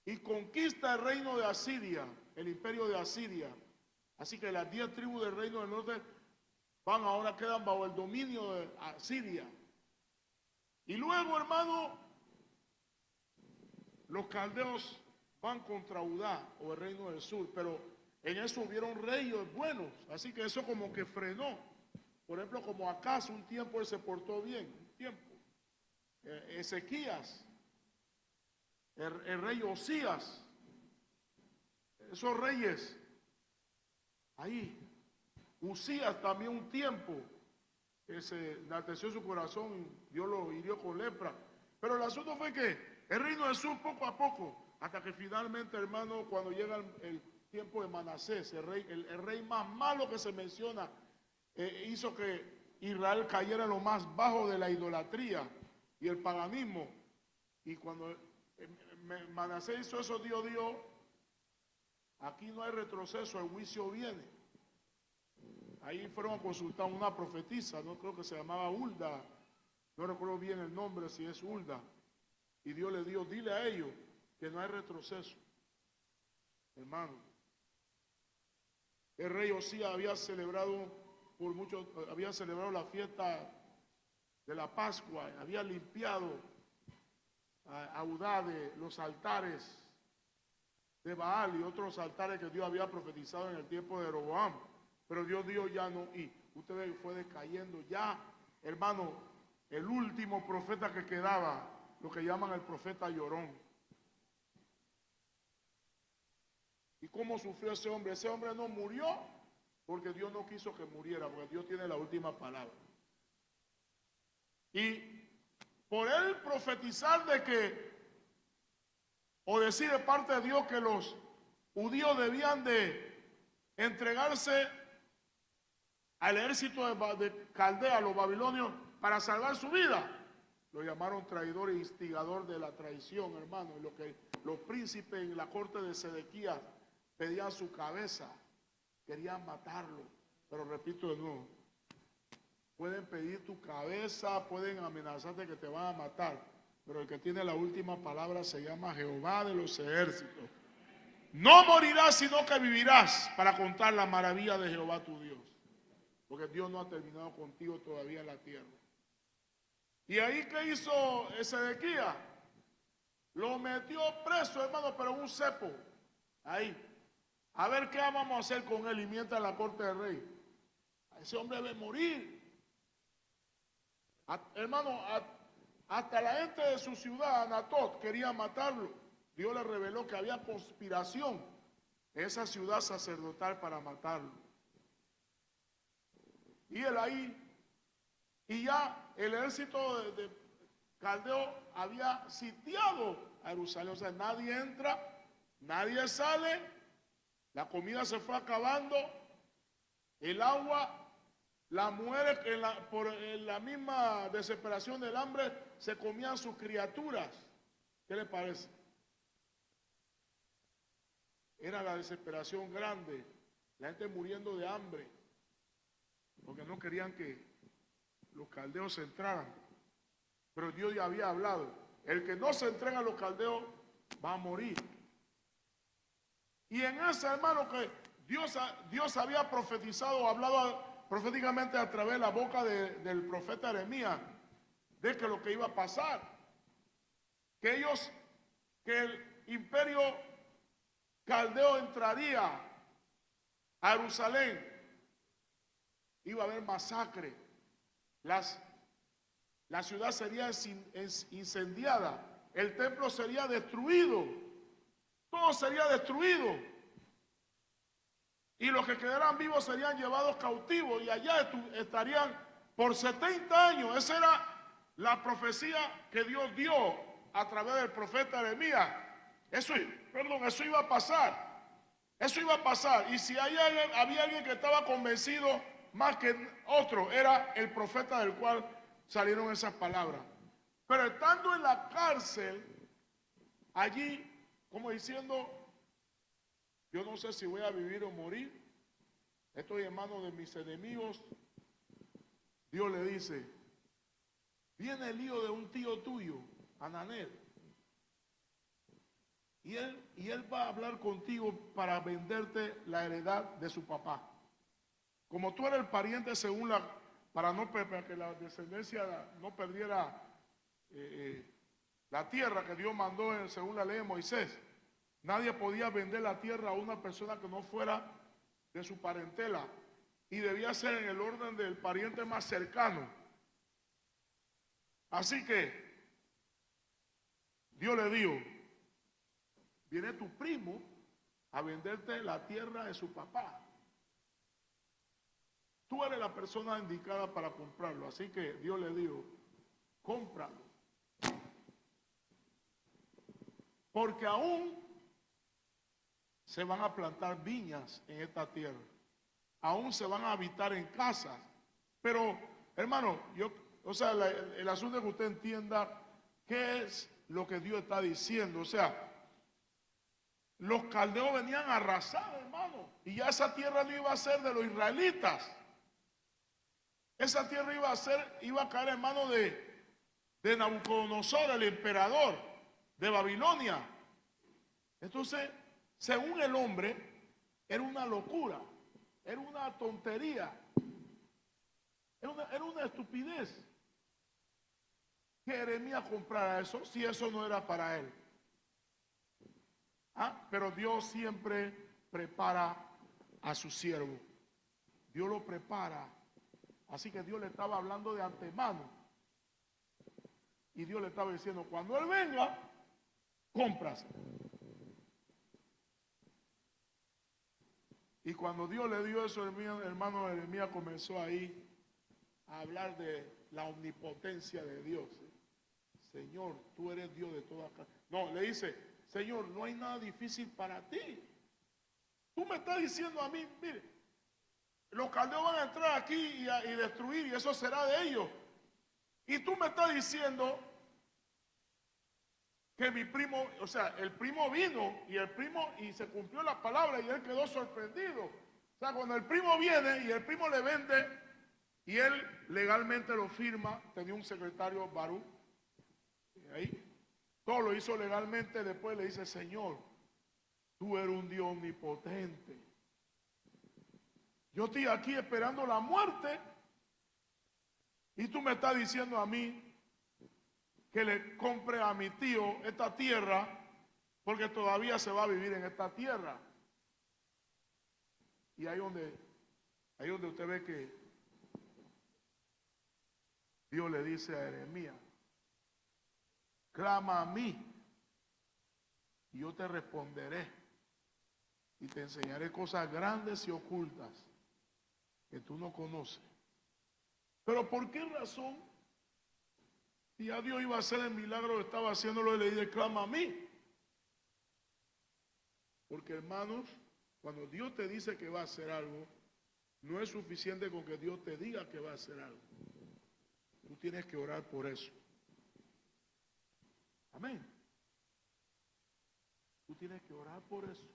y conquista el reino de Asiria, el imperio de Asiria. Así que las 10 tribus del reino del norte quedan bajo el dominio de Asiria. Y luego, hermano, los caldeos van contra Judá o el reino del sur, pero en eso hubieron reyes buenos, así que eso como que frenó. Por ejemplo, como Acaz, un tiempo él se portó bien, un tiempo. Ezequías, el rey Osías, esos reyes, ahí. Usías también un tiempo, que se enalteció su corazón, Dios lo hirió con lepra. Pero el asunto fue que el reino del sur poco a poco, hasta que finalmente, hermano, cuando llega el tiempo de Manasés, el rey más malo que se menciona, hizo que Israel cayera en lo más bajo de la idolatría y el paganismo. Y cuando Manasés hizo eso, Dios dio, aquí no hay retroceso, el juicio viene. Ahí fueron a consultar a una profetisa, no creo que se llamaba Hulda, no recuerdo bien el nombre, si es Hulda. Y Dios le dio, dile a ellos que no hay retroceso, hermano. El rey Osías había celebrado la fiesta de la Pascua, había limpiado a Judá de los altares de Baal y otros altares que Dios había profetizado en el tiempo de Jeroboam. Pero Dios dijo ya no, y ustedes fue decayendo ya, hermano. El último profeta que quedaba, lo que llaman el profeta llorón. ¿Y cómo sufrió ese hombre? Ese hombre no murió porque Dios no quiso que muriera, porque Dios tiene la última palabra. Y por él profetizar de que, o decir de parte de Dios que los judíos debían de entregarse al ejército de Caldea, los babilonios, para salvar su vida, lo llamaron traidor e instigador de la traición, hermano. Y lo que los príncipes en la corte de Sedequías pedían su cabeza, querían matarlo. Pero repito de nuevo, pueden pedir tu cabeza, pueden amenazarte que te van a matar, pero el que tiene la última palabra se llama Jehová de los ejércitos. No morirás, sino que vivirás para contar la maravilla de Jehová tu Dios, porque Dios no ha terminado contigo todavía en la tierra. Y ahí, ¿qué hizo Sedequías? Lo metió preso, hermano, pero en un cepo. Ahí. A ver qué vamos a hacer con él, y mientras la corte del rey. Ese hombre debe morir. Hermano, hasta la gente de su ciudad, Anatot, quería matarlo. Dios le reveló que había conspiración en esa ciudad sacerdotal para matarlo. Y él ahí, y ya el ejército de Caldeo había sitiado a Jerusalén. O sea, nadie entra, nadie sale, la comida se fue acabando, el agua, las mujeres por la misma desesperación del hambre se comían sus criaturas. ¿Qué le parece? Era la desesperación grande, la gente muriendo de hambre, porque no querían que los caldeos se entraran. Pero Dios ya había hablado, el que no se entrega a los caldeos va a morir. Y en ese, hermano, que Dios había profetizado, hablado proféticamente a través de la boca del profeta Jeremías, de que lo que iba a pasar, que el imperio caldeo entraría a Jerusalén, iba a haber masacre, la ciudad sería incendiada, el templo sería destruido, todo sería destruido, y los que quedaran vivos serían llevados cautivos y allá estarían por 70 años. Esa era la profecía que Dios dio a través del profeta Jeremías. Eso iba a pasar. Eso iba a pasar. Y si había alguien que estaba convencido más que otro, era el profeta del cual salieron esas palabras. Pero estando en la cárcel, allí, como diciendo, yo no sé si voy a vivir o morir, estoy en manos de mis enemigos. Dios le dice, viene el hijo de un tío tuyo, Hananel, y él va a hablar contigo para venderte la heredad de su papá. Como tú eres el pariente para que la descendencia no perdiera la tierra que Dios mandó según la ley de Moisés. Nadie podía vender la tierra a una persona que no fuera de su parentela y debía ser en el orden del pariente más cercano. Así que Dios le dijo, viene tu primo a venderte la tierra de su papá. Tú eres la persona indicada para comprarlo. Así que Dios le dijo, cómpralo. Porque aún se van a plantar viñas en esta tierra. Aún se van a habitar en casas. Pero, hermano, el asunto es que usted entienda qué es lo que Dios está diciendo. O sea, los caldeos venían arrasados, hermano. Y ya esa tierra no iba a ser de los israelitas. Esa tierra iba a caer en manos de Nabucodonosor, el emperador de Babilonia. Entonces, según el hombre, era una locura, era una tontería, era una estupidez que Jeremías comprara eso si eso no era para él. Pero Dios siempre prepara a su siervo. Dios lo prepara. Así que Dios le estaba hablando de antemano. Y Dios le estaba diciendo, cuando Él venga, cómprase. Y cuando Dios le dio eso, hermano Jeremías comenzó ahí a hablar de la omnipotencia de Dios. Señor, tú eres Dios de toda casa. No, le dice, Señor, no hay nada difícil para ti. Tú me estás diciendo a mí, mire, los caldeos van a entrar aquí y destruir, y eso será de ellos. Y tú me estás diciendo que mi primo, o sea, el primo vino y se cumplió la palabra y él quedó sorprendido. O sea, cuando el primo viene y el primo le vende y él legalmente lo firma, tenía un secretario Barú, ahí, todo lo hizo legalmente, después le dice, Señor, tú eres un Dios omnipotente. Yo estoy aquí esperando la muerte y tú me estás diciendo a mí que le compre a mi tío esta tierra porque todavía se va a vivir en esta tierra. Y ahí donde usted ve que Dios le dice a Jeremías, clama a mí y yo te responderé y te enseñaré cosas grandes y ocultas que tú no conoces. Pero ¿por qué razón? Si ya Dios iba a hacer el milagro, estaba haciéndolo y le dije, clama a mí. Porque hermanos, cuando Dios te dice que va a hacer algo, no es suficiente con que Dios te diga que va a hacer algo. Tú tienes que orar por eso. Amén. Tú tienes que orar por eso.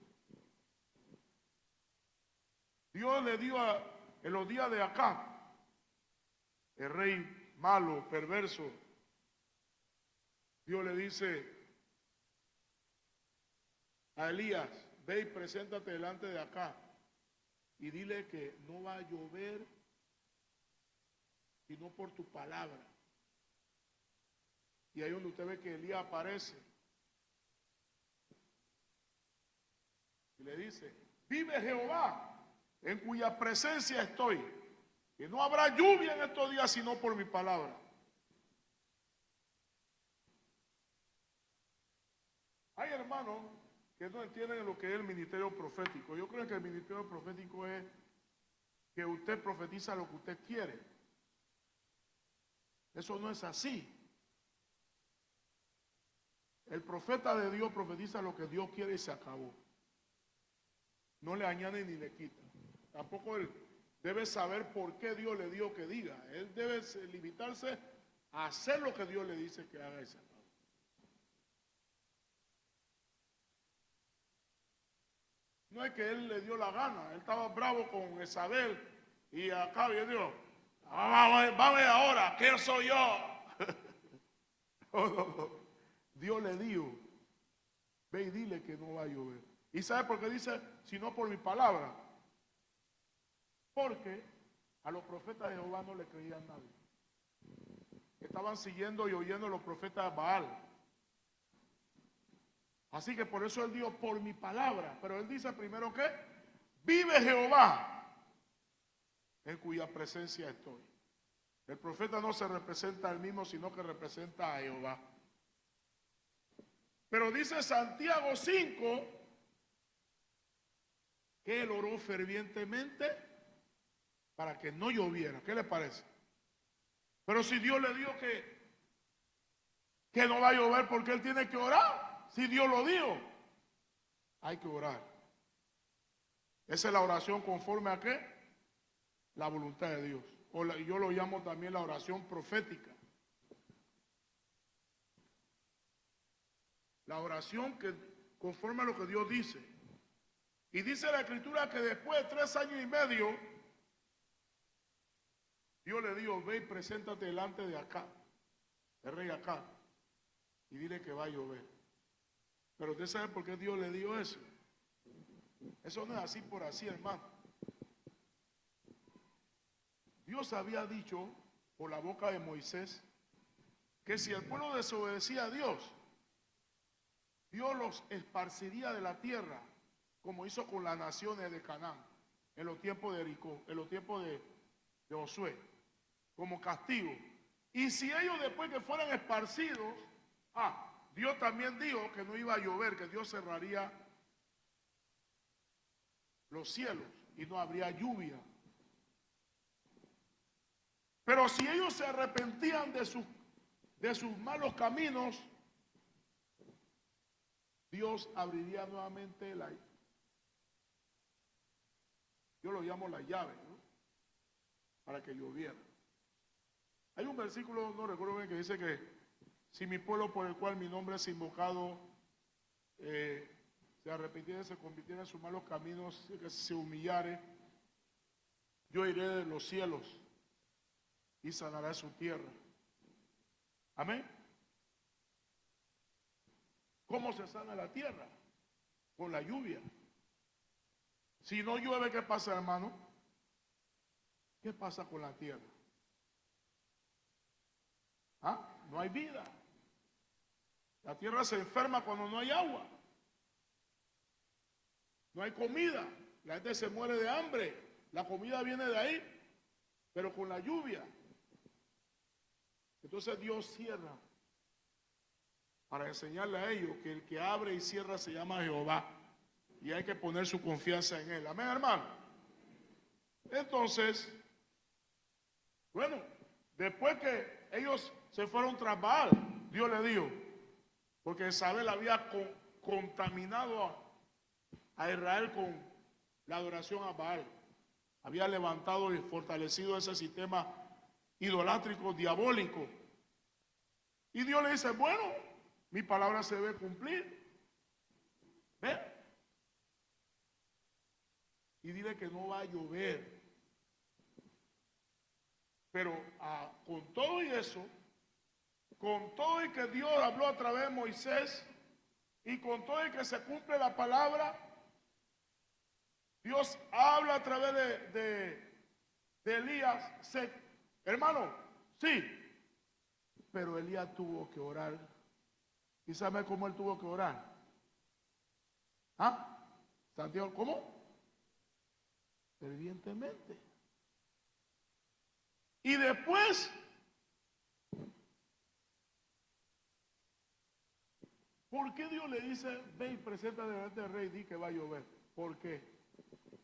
Dios le dio en los días de acá, el rey malo, perverso, Dios le dice a Elías, ve y preséntate delante de acá y dile que no va a llover sino por tu palabra. Y ahí donde usted ve que Elías aparece y le dice, vive Jehová, en cuya presencia estoy, que no habrá lluvia en estos días sino por mi palabra. Hay hermanos que no entienden lo que es el ministerio profético. Yo creo que el ministerio profético es que usted profetiza lo que usted quiere. Eso no es así. El profeta de Dios profetiza lo que Dios quiere y se acabó. No le añade ni le quita. Tampoco él debe saber por qué Dios le dio que diga. Él debe limitarse a hacer lo que Dios le dice que haga y se acabó. No es que él le dio la gana, él estaba bravo con Isabel y acá viene Dios, va a ver ahora, ¿quién soy yo? No. Dios le dijo, ve y dile que no va a llover. ¿Y sabe por qué dice, si no por mi palabra? Porque a los profetas de Jehová no le creían nadie. Estaban siguiendo y oyendo a los profetas de Baal. Así que por eso él dijo, por mi palabra. Pero él dice primero que, vive Jehová, en cuya presencia estoy. El profeta no se representa a él mismo, sino que representa a Jehová. Pero dice Santiago 5, que él oró fervientemente para que no lloviera. ¿Qué le parece? Pero si Dios le dijo que no va a llover, porque él tiene que orar. Si Dios lo dijo, hay que orar. Esa es la oración conforme a ¿qué? La voluntad de Dios. Yo lo llamo también la oración profética. La oración que conforme a lo que Dios dice. Y dice la Escritura que después de 3 años y medio, Dios le dijo, ve y preséntate delante de acá, el rey acá, y dile que va a llover. Pero usted sabe por qué Dios le dio eso. Eso no es así por así, hermano. Dios había dicho por la boca de Moisés que si el pueblo desobedecía a Dios, Dios los esparciría de la tierra, como hizo con las naciones de Canaán, en los tiempos de Jericó, en los tiempos de Josué, como castigo. Y si ellos después que fueran esparcidos, Dios también dijo que no iba a llover, que Dios cerraría los cielos y no habría lluvia. Pero si ellos se arrepentían de sus malos caminos, Dios abriría nuevamente yo lo llamo la llave, ¿no? Para que lloviera. Hay un versículo, no recuerdo bien, que dice que si mi pueblo por el cual mi nombre es invocado se arrepintiera, se convirtiera en sus malos caminos, que se humillare, yo iré de los cielos y sanará su tierra. Amén. ¿Cómo se sana la tierra? Con la lluvia. Si no llueve, ¿qué pasa, hermano? ¿Qué pasa con la tierra? No hay vida. La tierra se enferma cuando no hay agua. No hay comida. La gente se muere de hambre. La comida viene de ahí, pero con la lluvia. Entonces Dios cierra para enseñarle a ellos que el que abre y cierra se llama Jehová. Y hay que poner su confianza en Él. Amén, hermano. Entonces, bueno, después que ellos se fueron tras Baal, Dios le dijo, porque Isabel había contaminado a Israel con la adoración a Baal. Había levantado y fortalecido ese sistema idolátrico, diabólico. Y Dios le dice, bueno, mi palabra se debe cumplir. ¿Ve? Y dile que no va a llover. Pero con todo y eso, con todo y que Dios habló a través de Moisés, y con todo y que se cumple la palabra, Dios habla a través de Elías. Hermano, sí, pero Elías tuvo que orar. ¿Y sabe cómo él tuvo que orar? Santiago, ¿cómo? Fervientemente. Y después, ¿por qué Dios le dice, ve y presenta delante del rey y di que va a llover? ¿Por qué?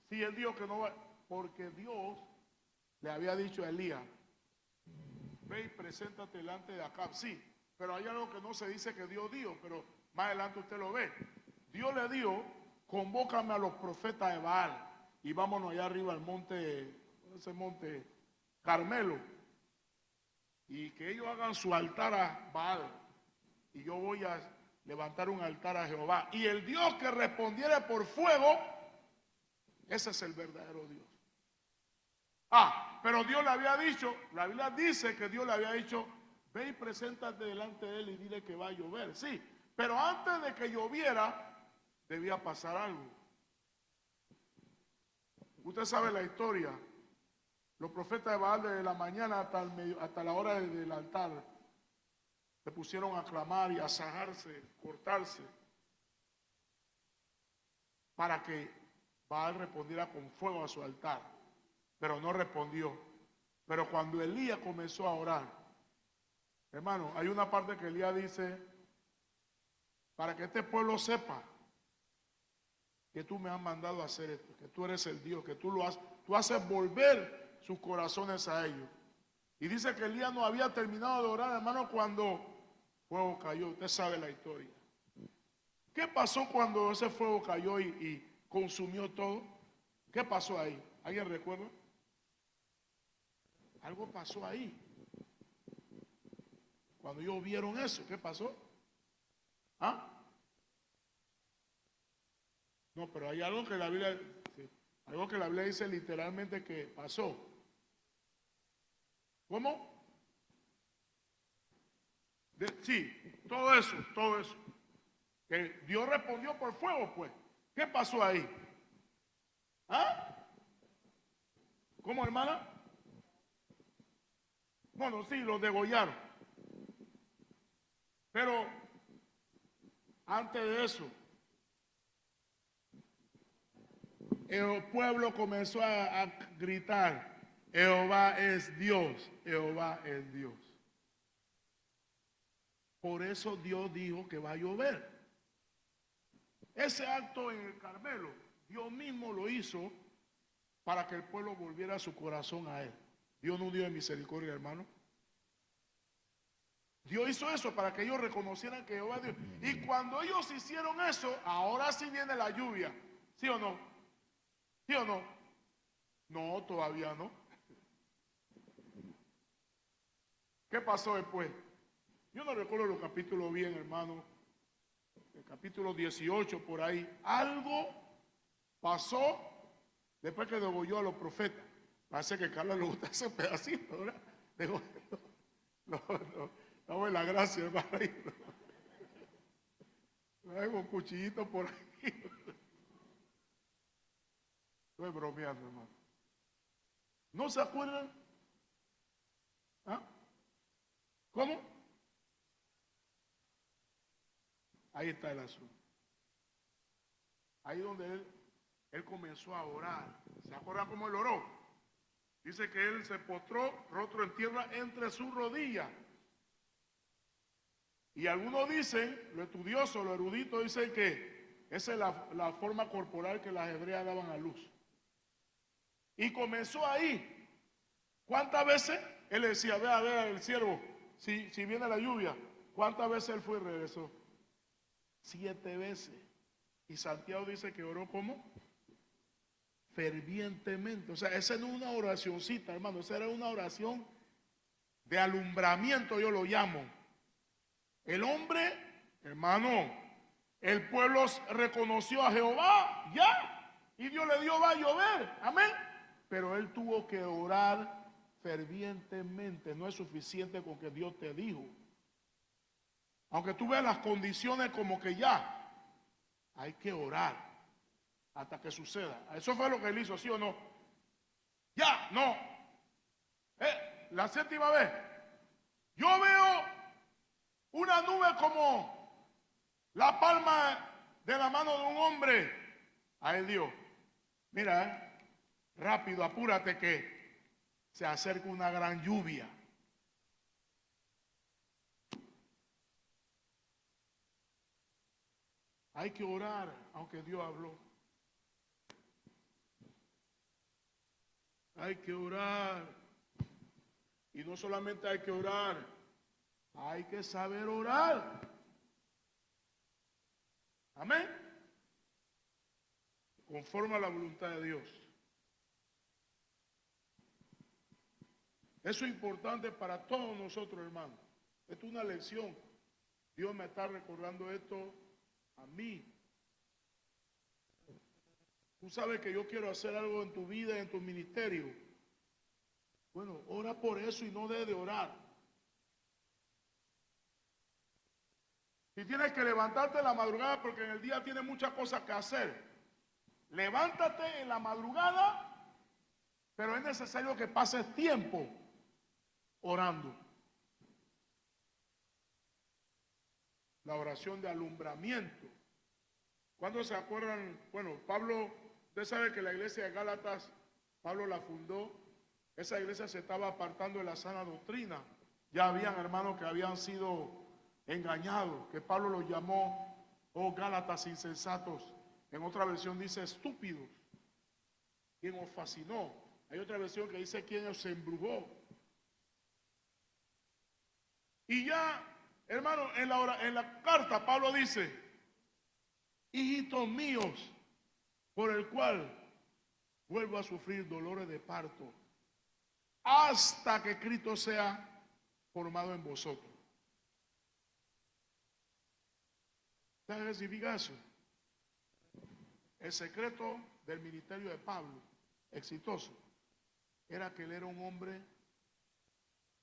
Si él dijo que no va, porque Dios le había dicho a Elías, ve y preséntate delante de Acab. Sí, pero hay algo que no se dice que Dios dijo, pero más adelante usted lo ve. Dios le dijo, convócame a los profetas de Baal y vámonos allá arriba al monte, ese monte Carmelo, y que ellos hagan su altar a Baal y yo voy a levantar un altar a Jehová. Y el Dios que respondiere por fuego, ese es el verdadero Dios. Pero Dios le había dicho, la Biblia dice que Dios le había dicho, ve y preséntate delante de él y dile que va a llover. Sí, pero antes de que lloviera, debía pasar algo. Usted sabe la historia. Los profetas de Baal desde la mañana hasta la hora del altar se pusieron a clamar y a sajarse, cortarse, para que Baal respondiera con fuego a su altar. Pero no respondió. Pero cuando Elías comenzó a orar, hermano, hay una parte que Elías dice, para que este pueblo sepa que tú me has mandado a hacer esto, que tú eres el Dios, que tú haces volver sus corazones a ellos. Y dice que Elías no había terminado de orar, hermano, cuando fuego cayó. Usted sabe la historia. ¿Qué pasó cuando ese fuego cayó y consumió todo? ¿Qué pasó ahí? ¿Alguien recuerda? Algo pasó ahí. Cuando ellos vieron eso, ¿qué pasó? No, pero hay algo que la Biblia, sí, algo que la Biblia dice literalmente que pasó. ¿Cómo? Sí, todo eso. Que Dios respondió por fuego, pues. ¿Qué pasó ahí? ¿Ah? ¿Cómo, hermana? Bueno, sí, los degollaron. Pero antes de eso, el pueblo comenzó a gritar, Jehová es Dios, Jehová es Dios. Por eso Dios dijo que va a llover. Ese acto en el Carmelo, Dios mismo lo hizo para que el pueblo volviera su corazón a Él. Dios no dio de misericordia, hermano. Dios hizo eso para que ellos reconocieran que Jehová es Dios. Y cuando ellos hicieron eso, ahora sí viene la lluvia. ¿Sí o no? ¿Sí o no? No, todavía no. ¿Qué pasó después? Yo no recuerdo los capítulos bien, hermano. El capítulo 18 por ahí. Algo pasó después que degolló a los profetas. Parece que a Carlos le gusta ese pedacito, ¿verdad? Dame la gracia, hermano. Traigo un cuchillito por ahí. Estoy bromeando, hermano. ¿No se acuerdan? ¿Ah? ¿Cómo? Ahí está el asunto. Ahí donde él comenzó a orar. ¿Se acuerdan cómo él oró? Dice que él se postró, rostro en tierra, entre sus rodillas. Y algunos dicen, los estudiosos, los eruditos, dicen que esa es la forma corporal que las hebreas daban a luz. Y comenzó ahí. ¿Cuántas veces? Él le decía, ve a ver el siervo, si viene la lluvia. ¿Cuántas veces él fue y regresó? 7 veces. Y Santiago dice que oró como fervientemente. O sea, esa no es una oracioncita, hermano. Esa era una oración de alumbramiento, yo lo llamo. El hombre, hermano, el pueblo reconoció a Jehová, ya. Y Dios le dio, va a llover. Amén. Pero él tuvo que orar fervientemente. No es suficiente con que Dios te dijo. Aunque tú veas las condiciones como que ya, hay que orar hasta que suceda. Eso fue lo que él hizo, ¿sí o no? Ya, no. La 7ª vez. Yo veo una nube como la palma de la mano de un hombre. A él Dios. Mira, rápido, apúrate que se acerca una gran lluvia. Hay que orar, aunque Dios habló. Hay que orar. Y no solamente hay que orar, hay que saber orar. Amén. Conforme a la voluntad de Dios. Eso es importante para todos nosotros, hermanos. Esto es una lección. Dios me está recordando esto a mí. Tú sabes que yo quiero hacer algo en tu vida, en tu ministerio. Bueno, ora por eso y no dejes de orar. Si tienes que levantarte en la madrugada porque en el día tienes muchas cosas que hacer, levántate en la madrugada, pero es necesario que pases tiempo orando. La oración de alumbramiento. ¿Cuándo se acuerdan? Bueno, Pablo, usted sabe que la iglesia de Gálatas, Pablo la fundó. Esa iglesia se estaba apartando de la sana doctrina. Ya habían hermanos que habían sido engañados, que Pablo los llamó, oh Gálatas insensatos. En otra versión dice estúpidos. ¿Quién os fascinó? Hay otra versión que dice quién os embrujó. Y ya, hermano, en la carta Pablo dice, hijitos míos, por el cual vuelvo a sufrir dolores de parto, hasta que Cristo sea formado en vosotros. ¿Sabes qué significa eso? El secreto del ministerio de Pablo, exitoso, era que él era un hombre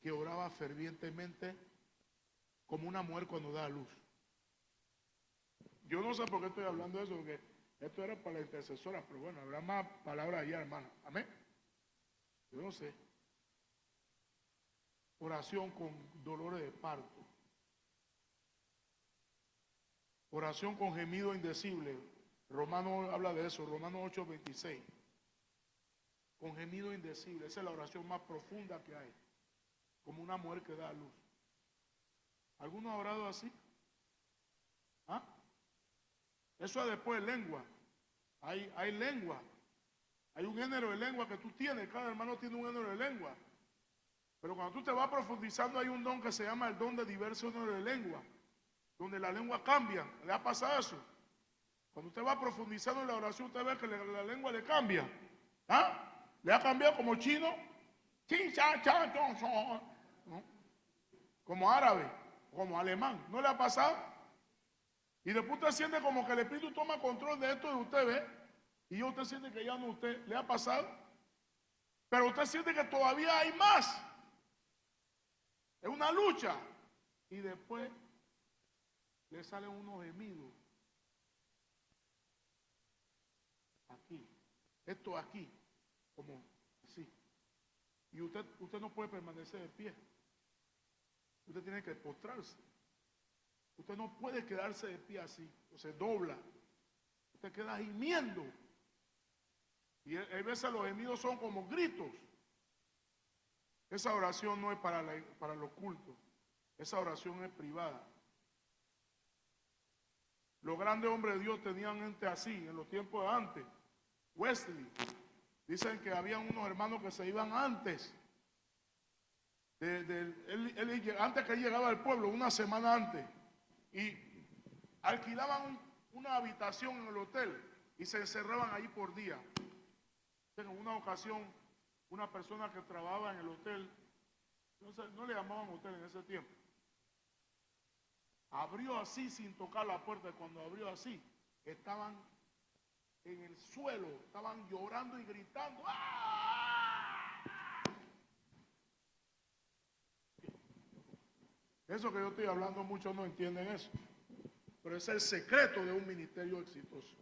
que oraba fervientemente como una mujer cuando da a luz. Yo no sé por qué estoy hablando de eso, porque esto era para la intercesora, pero bueno, habrá más palabras allá, hermano. Amén. Yo no sé. Oración con dolores de parto. Oración con gemido indecible. Romano habla de eso, Romanos 8:26. Con gemido indecible. Esa es la oración más profunda que hay. Como una mujer que da a luz. ¿Alguno ha orado así? ¿Ah? Eso es después lengua. Hay lengua. Hay un género de lengua que tú tienes. Cada hermano tiene un género de lengua. Pero cuando tú te vas profundizando, hay un don que se llama el don de diversos géneros de lengua. Donde la lengua cambia. ¿Le ha pasado eso? Cuando usted va profundizando en la oración, usted ve que la lengua le cambia. ¿Ah? ¿Le ha cambiado como chino? ¿No? Como árabe, como alemán. ¿No le ha pasado? Y después usted siente como que el Espíritu toma control de esto de usted, ¿ve? Y usted siente que ya no usted. ¿Le ha pasado? Pero usted siente que todavía hay más. Es una lucha. Y después le salen unos gemidos. Aquí. Esto aquí. Como así. Y usted no puede permanecer de pie. Usted tiene que postrarse. Usted no puede quedarse de pie así. O se dobla. Usted queda gimiendo. Y a veces los gemidos son como gritos. Esa oración no es para los cultos. Esa oración es privada. Los grandes hombres de Dios tenían gente así en los tiempos de antes. Wesley. Dicen que habían unos hermanos que se iban antes. Antes que él llegaba al pueblo, una semana antes. Y alquilaban una habitación en el hotel y se encerraban ahí por día. En una ocasión, una persona que trabajaba en el hotel, no le llamaban hotel en ese tiempo, abrió así sin tocar la puerta. Cuando abrió así, estaban en el suelo, estaban llorando y gritando. ¡Ah! Eso que yo estoy hablando, muchos no entienden eso, pero es el secreto de un ministerio exitoso.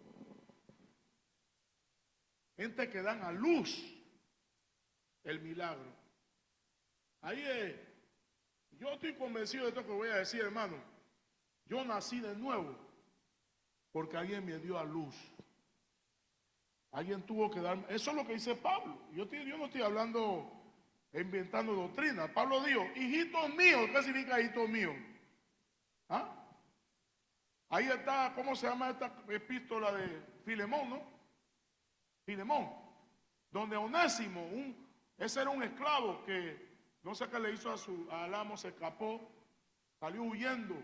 Gente que dan a luz el milagro. Ahí es. Yo estoy convencido de esto que voy a decir, hermano. Yo nací de nuevo porque alguien me dio a luz. Alguien tuvo que darme. Eso es lo que dice Pablo. Yo no estoy hablando, inventando doctrina. Pablo dijo, hijitos míos. ¿Qué significa hijitos míos? ¿Ah? Ahí está, ¿cómo se llama esta epístola de Filemón, no? Filemón, donde Onésimo, ese era un esclavo que no sé qué le hizo al amo, se escapó, salió huyendo.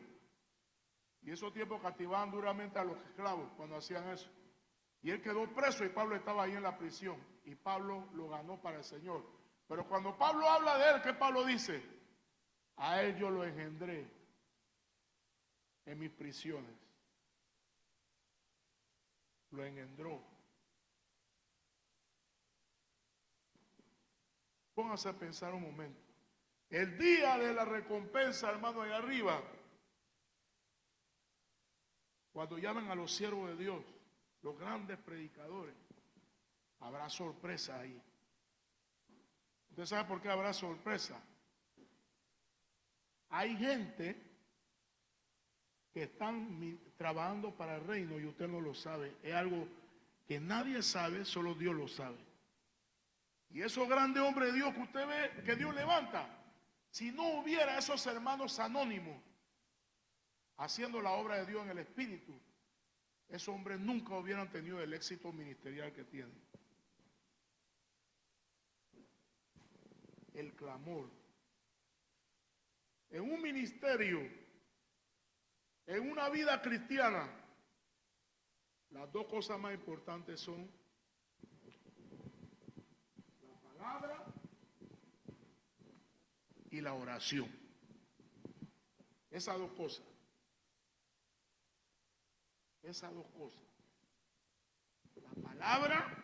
Y esos tiempos castigaban duramente a los esclavos cuando hacían eso. Y él quedó preso y Pablo estaba ahí en la prisión. Y Pablo lo ganó para el Señor. Pero cuando Pablo habla de él, ¿qué Pablo dice? A él yo lo engendré en mis prisiones. Lo engendró. Pónganse a pensar un momento. El día de la recompensa, hermano, allá arriba, cuando llamen a los siervos de Dios, los grandes predicadores, habrá sorpresa ahí. ¿Usted sabe por qué habrá sorpresa? Hay gente que están trabajando para el reino y usted no lo sabe. Es algo que nadie sabe, solo Dios lo sabe. Y esos grandes hombres de Dios que usted ve que Dios levanta, si no hubiera esos hermanos anónimos haciendo la obra de Dios en el Espíritu, esos hombres nunca hubieran tenido el éxito ministerial que tienen. El clamor. En un ministerio, en una vida cristiana, las dos cosas más importantes son palabra y la oración. Esas dos cosas. Esas dos cosas. La palabra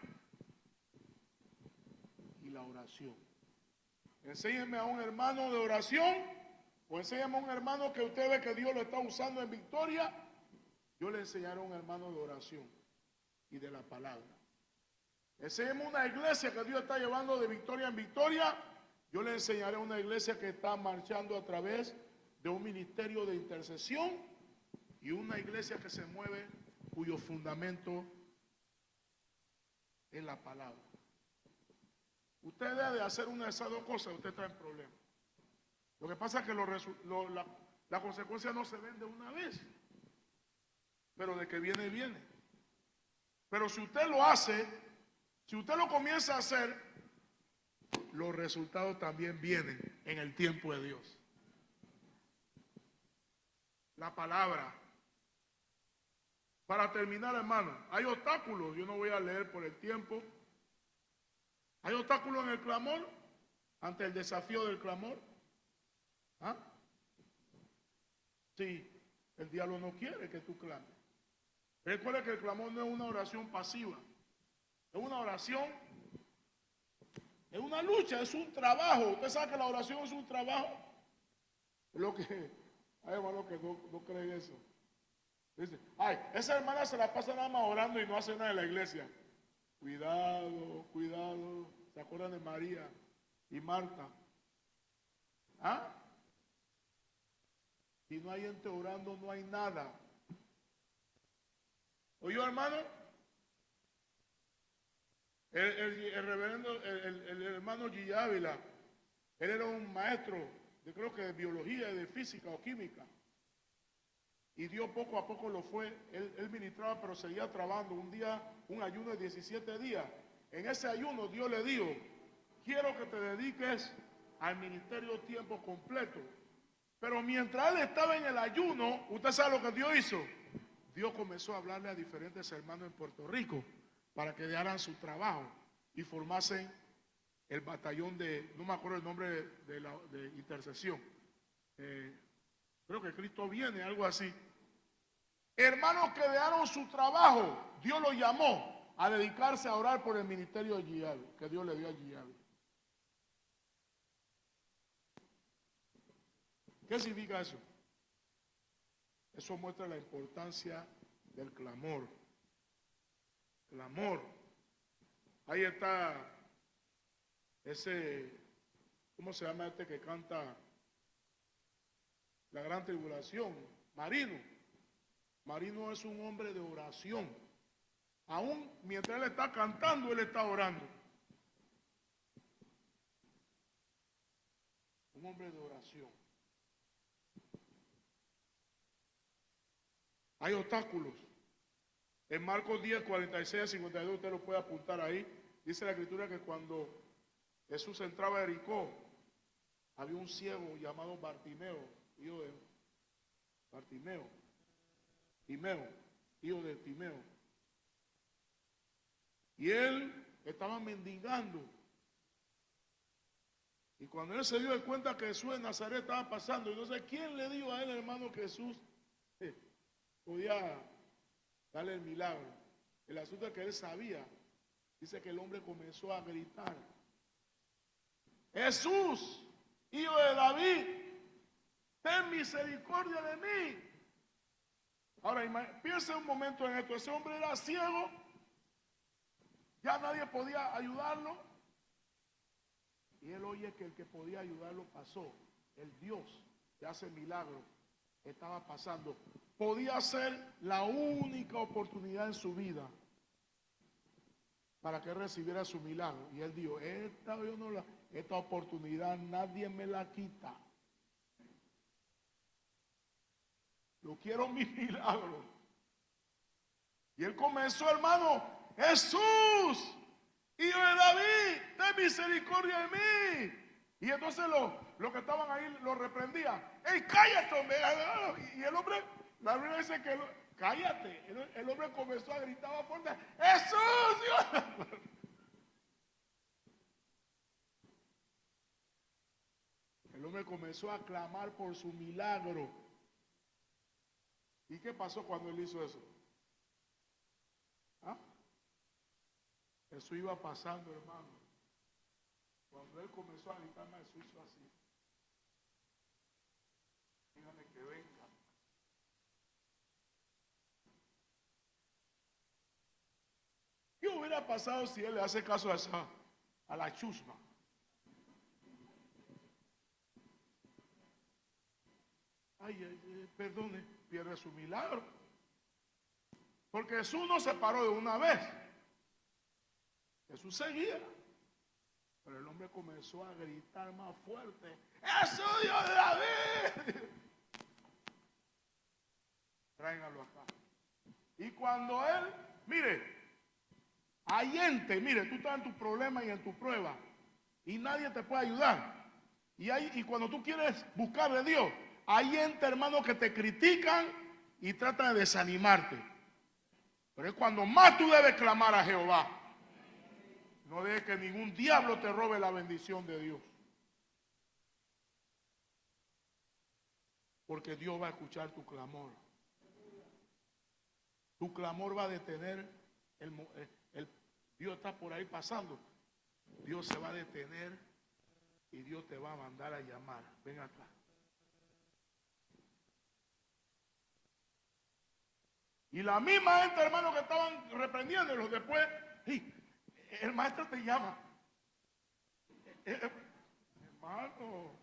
y la oración. Enséñeme a un hermano de oración o enséñeme a un hermano que usted ve que Dios lo está usando en victoria yo le enseñaré a un hermano de oración y de la palabra. Enseñemos una iglesia que Dios está llevando de victoria en victoria. Yo le enseñaré a una iglesia que está marchando a través de un ministerio de intercesión y una iglesia que se mueve cuyo fundamento es la palabra. Usted debe hacer una de esas dos cosas, usted está en problemas. Lo que pasa es que las consecuencias no se ven de una vez, pero de que viene, viene. Pero si usted lo hace, si usted lo comienza a hacer, los resultados también vienen en el tiempo de Dios. La palabra. Para terminar, hermano, hay obstáculos, yo no voy a leer por el tiempo. Hay obstáculos en el clamor, ante el desafío del clamor. ¿Ah? Sí, el diablo no quiere que tú clames. Recuerda que el clamor no es una oración pasiva, es una oración, es una lucha, es un trabajo. Usted sabe que la oración es un trabajo. Lo que hay hermanos que no creen eso. Dice, ay, esa hermana se la pasa nada más orando y no hace nada en la iglesia. Cuidado, cuidado. ¿Se acuerdan de María y Marta? ¿Ah? Si no hay gente orando, no hay nada. ¿Oyó, hermano? El reverendo, el hermano G. Ávila, él era un maestro, yo creo que de biología, de física o química. Y Dios poco a poco lo fue. Él ministraba, pero seguía trabajando. Un día, un ayuno de 17 días. En ese ayuno Dios le dijo, quiero que te dediques al ministerio tiempo completo. Pero mientras él estaba en el ayuno, usted sabe lo que Dios hizo. Dios comenzó a hablarle a diferentes hermanos en Puerto Rico para que dejaran su trabajo y formasen el batallón de, no me acuerdo el nombre de intercesión. Creo que Cristo viene, algo así. Hermanos que dejaron su trabajo, Dios los llamó a dedicarse a orar por el ministerio de Gial, que Dios le dio a Gial. ¿Qué significa eso? Eso muestra la importancia del clamor. Clamor. Ahí está ese, ¿cómo se llama este que canta La Gran Tribulación? Marino. Marino es un hombre de oración. Aún mientras él está cantando, él está orando. Un hombre de oración. Hay obstáculos. En Marcos 10, 46 a 52, usted lo puede apuntar ahí. Dice la Escritura que cuando Jesús entraba a Jericó, había un ciego llamado Bartimeo, hijo de Timeo. Y él estaba mendigando. Y cuando él se dio de cuenta que Jesús de Nazaret estaba pasando, y no sé quién le dijo a él, hermano, que Jesús podía darle el milagro. El asunto es que él sabía. Dice que el hombre comenzó a gritar: Jesús, hijo de David, ten misericordia de mí. Ahora, piensa un momento en esto. Ese hombre era ciego, ya nadie podía ayudarlo. Y él oye que el que podía ayudarlo pasó. El Dios que hace milagros estaba pasando. Podía ser la única oportunidad en su vida para que recibiera su milagro. Y él dijo: esta oportunidad nadie me la quita. Yo quiero mi milagro. Y él comenzó, hermano: Jesús, hijo de David, ten misericordia de mí. Y entonces los que estaban ahí lo reprendían: ¡Ey, cállate, hombre! Y el hombre, la Biblia dice que cállate. El hombre comenzó a gritar fuerte: ¡Jesús, Dios! El hombre comenzó a clamar por su milagro. ¿Y qué pasó cuando él hizo eso? ¿Ah? Eso iba pasando, hermano. Cuando él comenzó a gritar, Jesús hizo así: dígame que venga. hubiera pasado si él le hace caso a la chusma? Perdone, pierde su milagro. Porque Jesús no se paró de una vez. Jesús seguía. Pero el hombre comenzó a gritar más fuerte: ¡Jesús, Dios de David! Tráiganlo acá. Y cuando él, mire, hay gente, mire, tú estás en tu problema y en tu prueba y nadie te puede ayudar. Y cuando tú quieres buscar de Dios, hay gente, hermano, que te critican y tratan de desanimarte. Pero es cuando más tú debes clamar a Jehová. No dejes que ningún diablo te robe la bendición de Dios. Porque Dios va a escuchar tu clamor. Tu clamor va a detener, Dios está por ahí pasando. Dios se va a detener y Dios te va a mandar a llamar. Ven acá. Y la misma gente, hermano, que estaban reprendiéndolos después, hey, el maestro te llama. Hermano,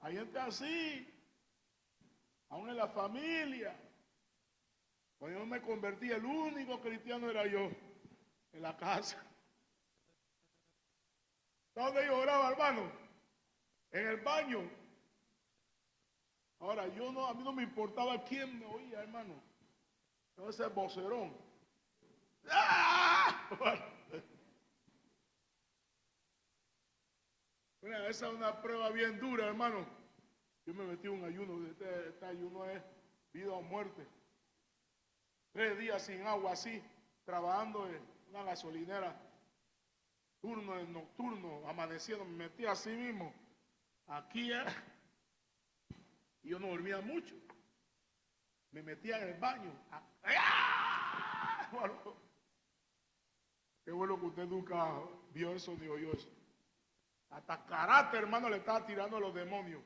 hay gente así, aún en la familia. Cuando yo me convertí, el único cristiano era yo, en la casa. ¿Dónde yo oraba, hermano? En el baño. Ahora, a mí no me importaba quién me oía, hermano. No, ese vocerón. ¡Ah! Mira, esa es una prueba bien dura, hermano. Yo me metí en un ayuno. Este ayuno es vida o muerte. 3 días sin agua así, trabajando en una gasolinera, turno en nocturno, amaneciendo, me metí así mismo. Aquí y yo no dormía mucho. Me metía en el baño. Bueno, qué bueno que usted nunca vio eso ni oyó eso. Hasta carácter, hermano, le estaba tirando a los demonios.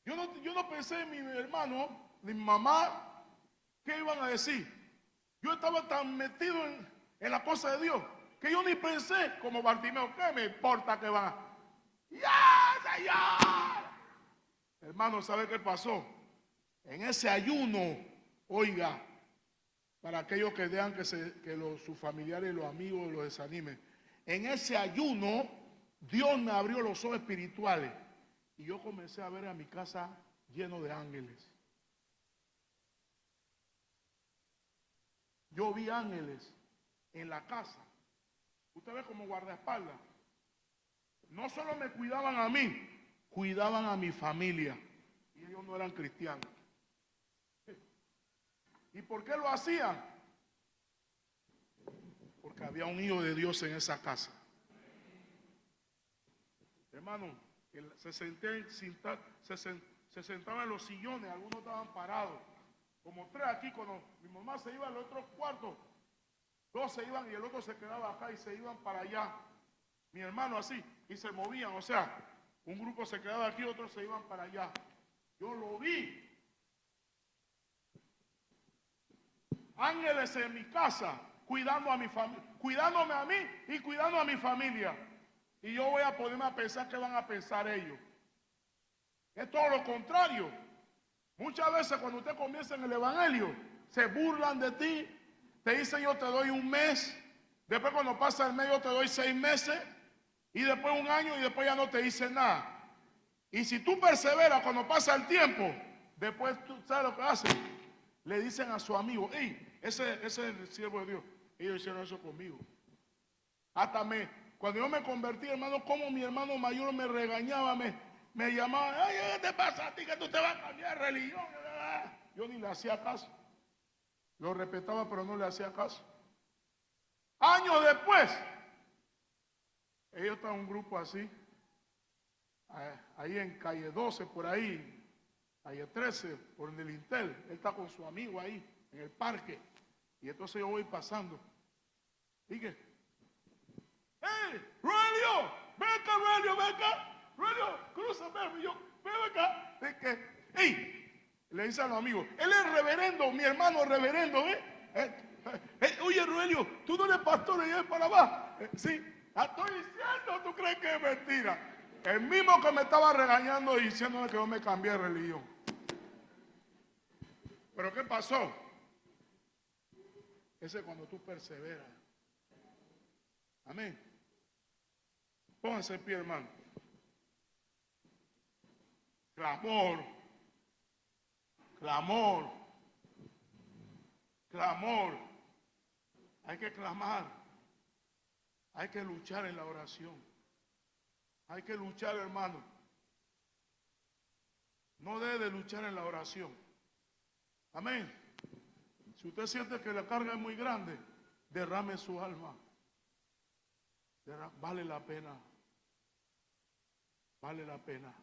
Yo no pensé en mi hermano, ni mi mamá, ¿qué iban a decir? Yo estaba tan metido en la cosa de Dios que yo ni pensé como Bartimeo, ¿qué me importa que va? ¡Ya, Señor! Hermano, ¿sabe qué pasó? En ese ayuno, oiga, para aquellos que dejan que sus familiares, los amigos los desanimen, en ese ayuno, Dios me abrió los ojos espirituales y yo comencé a ver a mi casa lleno de ángeles. Yo vi ángeles en la casa. Usted ve como guardaespaldas. No solo me cuidaban a mí, cuidaban a mi familia. Y ellos no eran cristianos. ¿Y por qué lo hacían? Porque había un hijo de Dios en esa casa. Hermano, se sentaban en los sillones, algunos estaban parados. Como 3 aquí, cuando mi mamá se iba al otro cuarto, 2 se iban y el otro se quedaba acá y se iban para allá. Mi hermano así, y se movían, o sea, un grupo se quedaba aquí, otros se iban para allá. Yo lo vi. Ángeles en mi casa, cuidando a mi familia, cuidándome a mí y cuidando a mi familia. Y yo voy a ponerme a pensar qué van a pensar ellos. Es todo lo contrario. Muchas veces cuando usted comienza en el evangelio, se burlan de ti, te dicen yo te doy 1 mes, después cuando pasa el mes yo te doy 6 meses, y después 1 año y después ya no te dicen nada. Y si tú perseveras cuando pasa el tiempo, después tú sabes lo que hacen. Le dicen a su amigo, hey, ese es el siervo de Dios. Ellos hicieron eso conmigo. Cuando yo me convertí, hermano, como mi hermano mayor me regañaba, me llamaba, ay, ¿qué te pasa a ti que tú te vas a cambiar de religión? Yo ni le hacía caso. Lo respetaba, pero no le hacía caso. Años después, ellos estaban en un grupo así, ahí en calle 12, por ahí, calle 13, por el Intel. Él está con su amigo ahí, en el parque. Y entonces yo voy pasando. Dije, ¡hey, Relio! ¡Venga, Relio, venga! Roelio, crúzame. Y yo, ven acá. ¿De qué? ¡Ey! Le dice a los amigos, él es reverendo, mi hermano es reverendo, oye, Roelio, tú no eres pastor allá en Panamá. Sí, estoy diciendo, ¿tú crees que es mentira? El mismo que me estaba regañando y diciéndome que yo me cambié de religión. ¿Pero qué pasó? Ese es cuando tú perseveras. Amén. Pónganse en pie, hermano. Clamor. Clamor. Clamor. Hay que clamar. Hay que luchar en la oración. Hay que luchar, hermano. No debe de luchar en la oración. Amén. Si usted siente que la carga es muy grande, derrame su alma. Vale la pena. Vale la pena.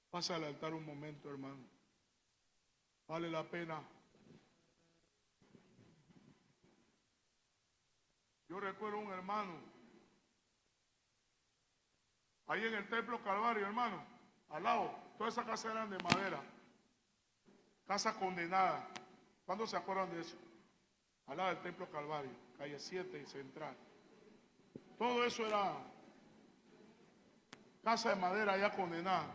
Pasa al altar un momento, hermano. Vale la pena. Yo recuerdo un hermano, ahí en el templo Calvario, hermano, al lado, todas esas casas eran de madera, casa condenada. ¿Cuándo se acuerdan de eso? Al lado del templo Calvario, calle 7 y Central. Todo eso era casa de madera ya condenada.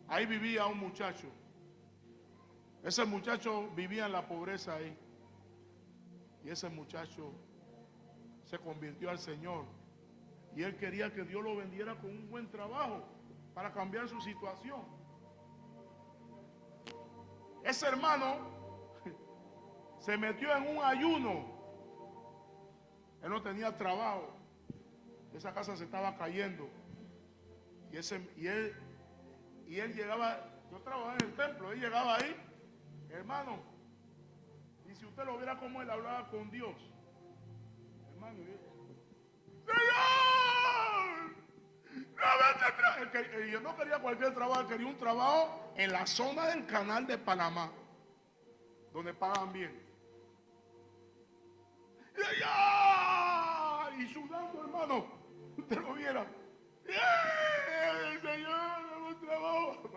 Ahí vivía un muchacho. Ese muchacho vivía en la pobreza ahí. Y ese muchacho se convirtió al Señor. Y él quería que Dios lo bendiera con un buen trabajo para cambiar su situación. Ese hermano se metió en un ayuno. Él no tenía trabajo. Esa casa se estaba cayendo. Y él llegaba, yo trabajaba en el templo, él llegaba ahí, hermano, y si usted lo viera cómo él hablaba con Dios, hermano, ¡Señor! Yo no quería cualquier trabajo, quería un trabajo en la zona del canal de Panamá, donde pagan bien. Y sudando, hermano, usted lo viera. El Señor, dame un trabajo.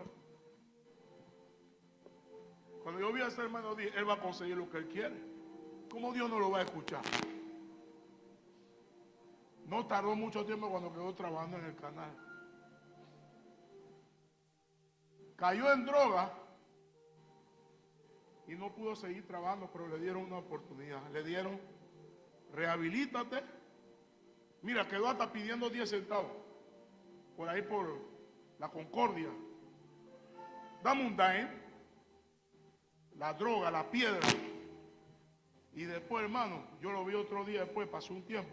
Cuando yo vi a ese hermano, dije, él va a conseguir lo que él quiere. ¿Cómo Dios no lo va a escuchar? No tardó mucho tiempo cuando quedó trabajando en el canal. Cayó en droga y no pudo seguir trabajando, pero le dieron una oportunidad. Le dieron, rehabilítate. Mira, quedó hasta pidiendo 10 centavos. Por ahí por la Concordia. Dame un dime. La droga, la piedra. Y después, hermano, yo lo vi otro día después, pasó un tiempo.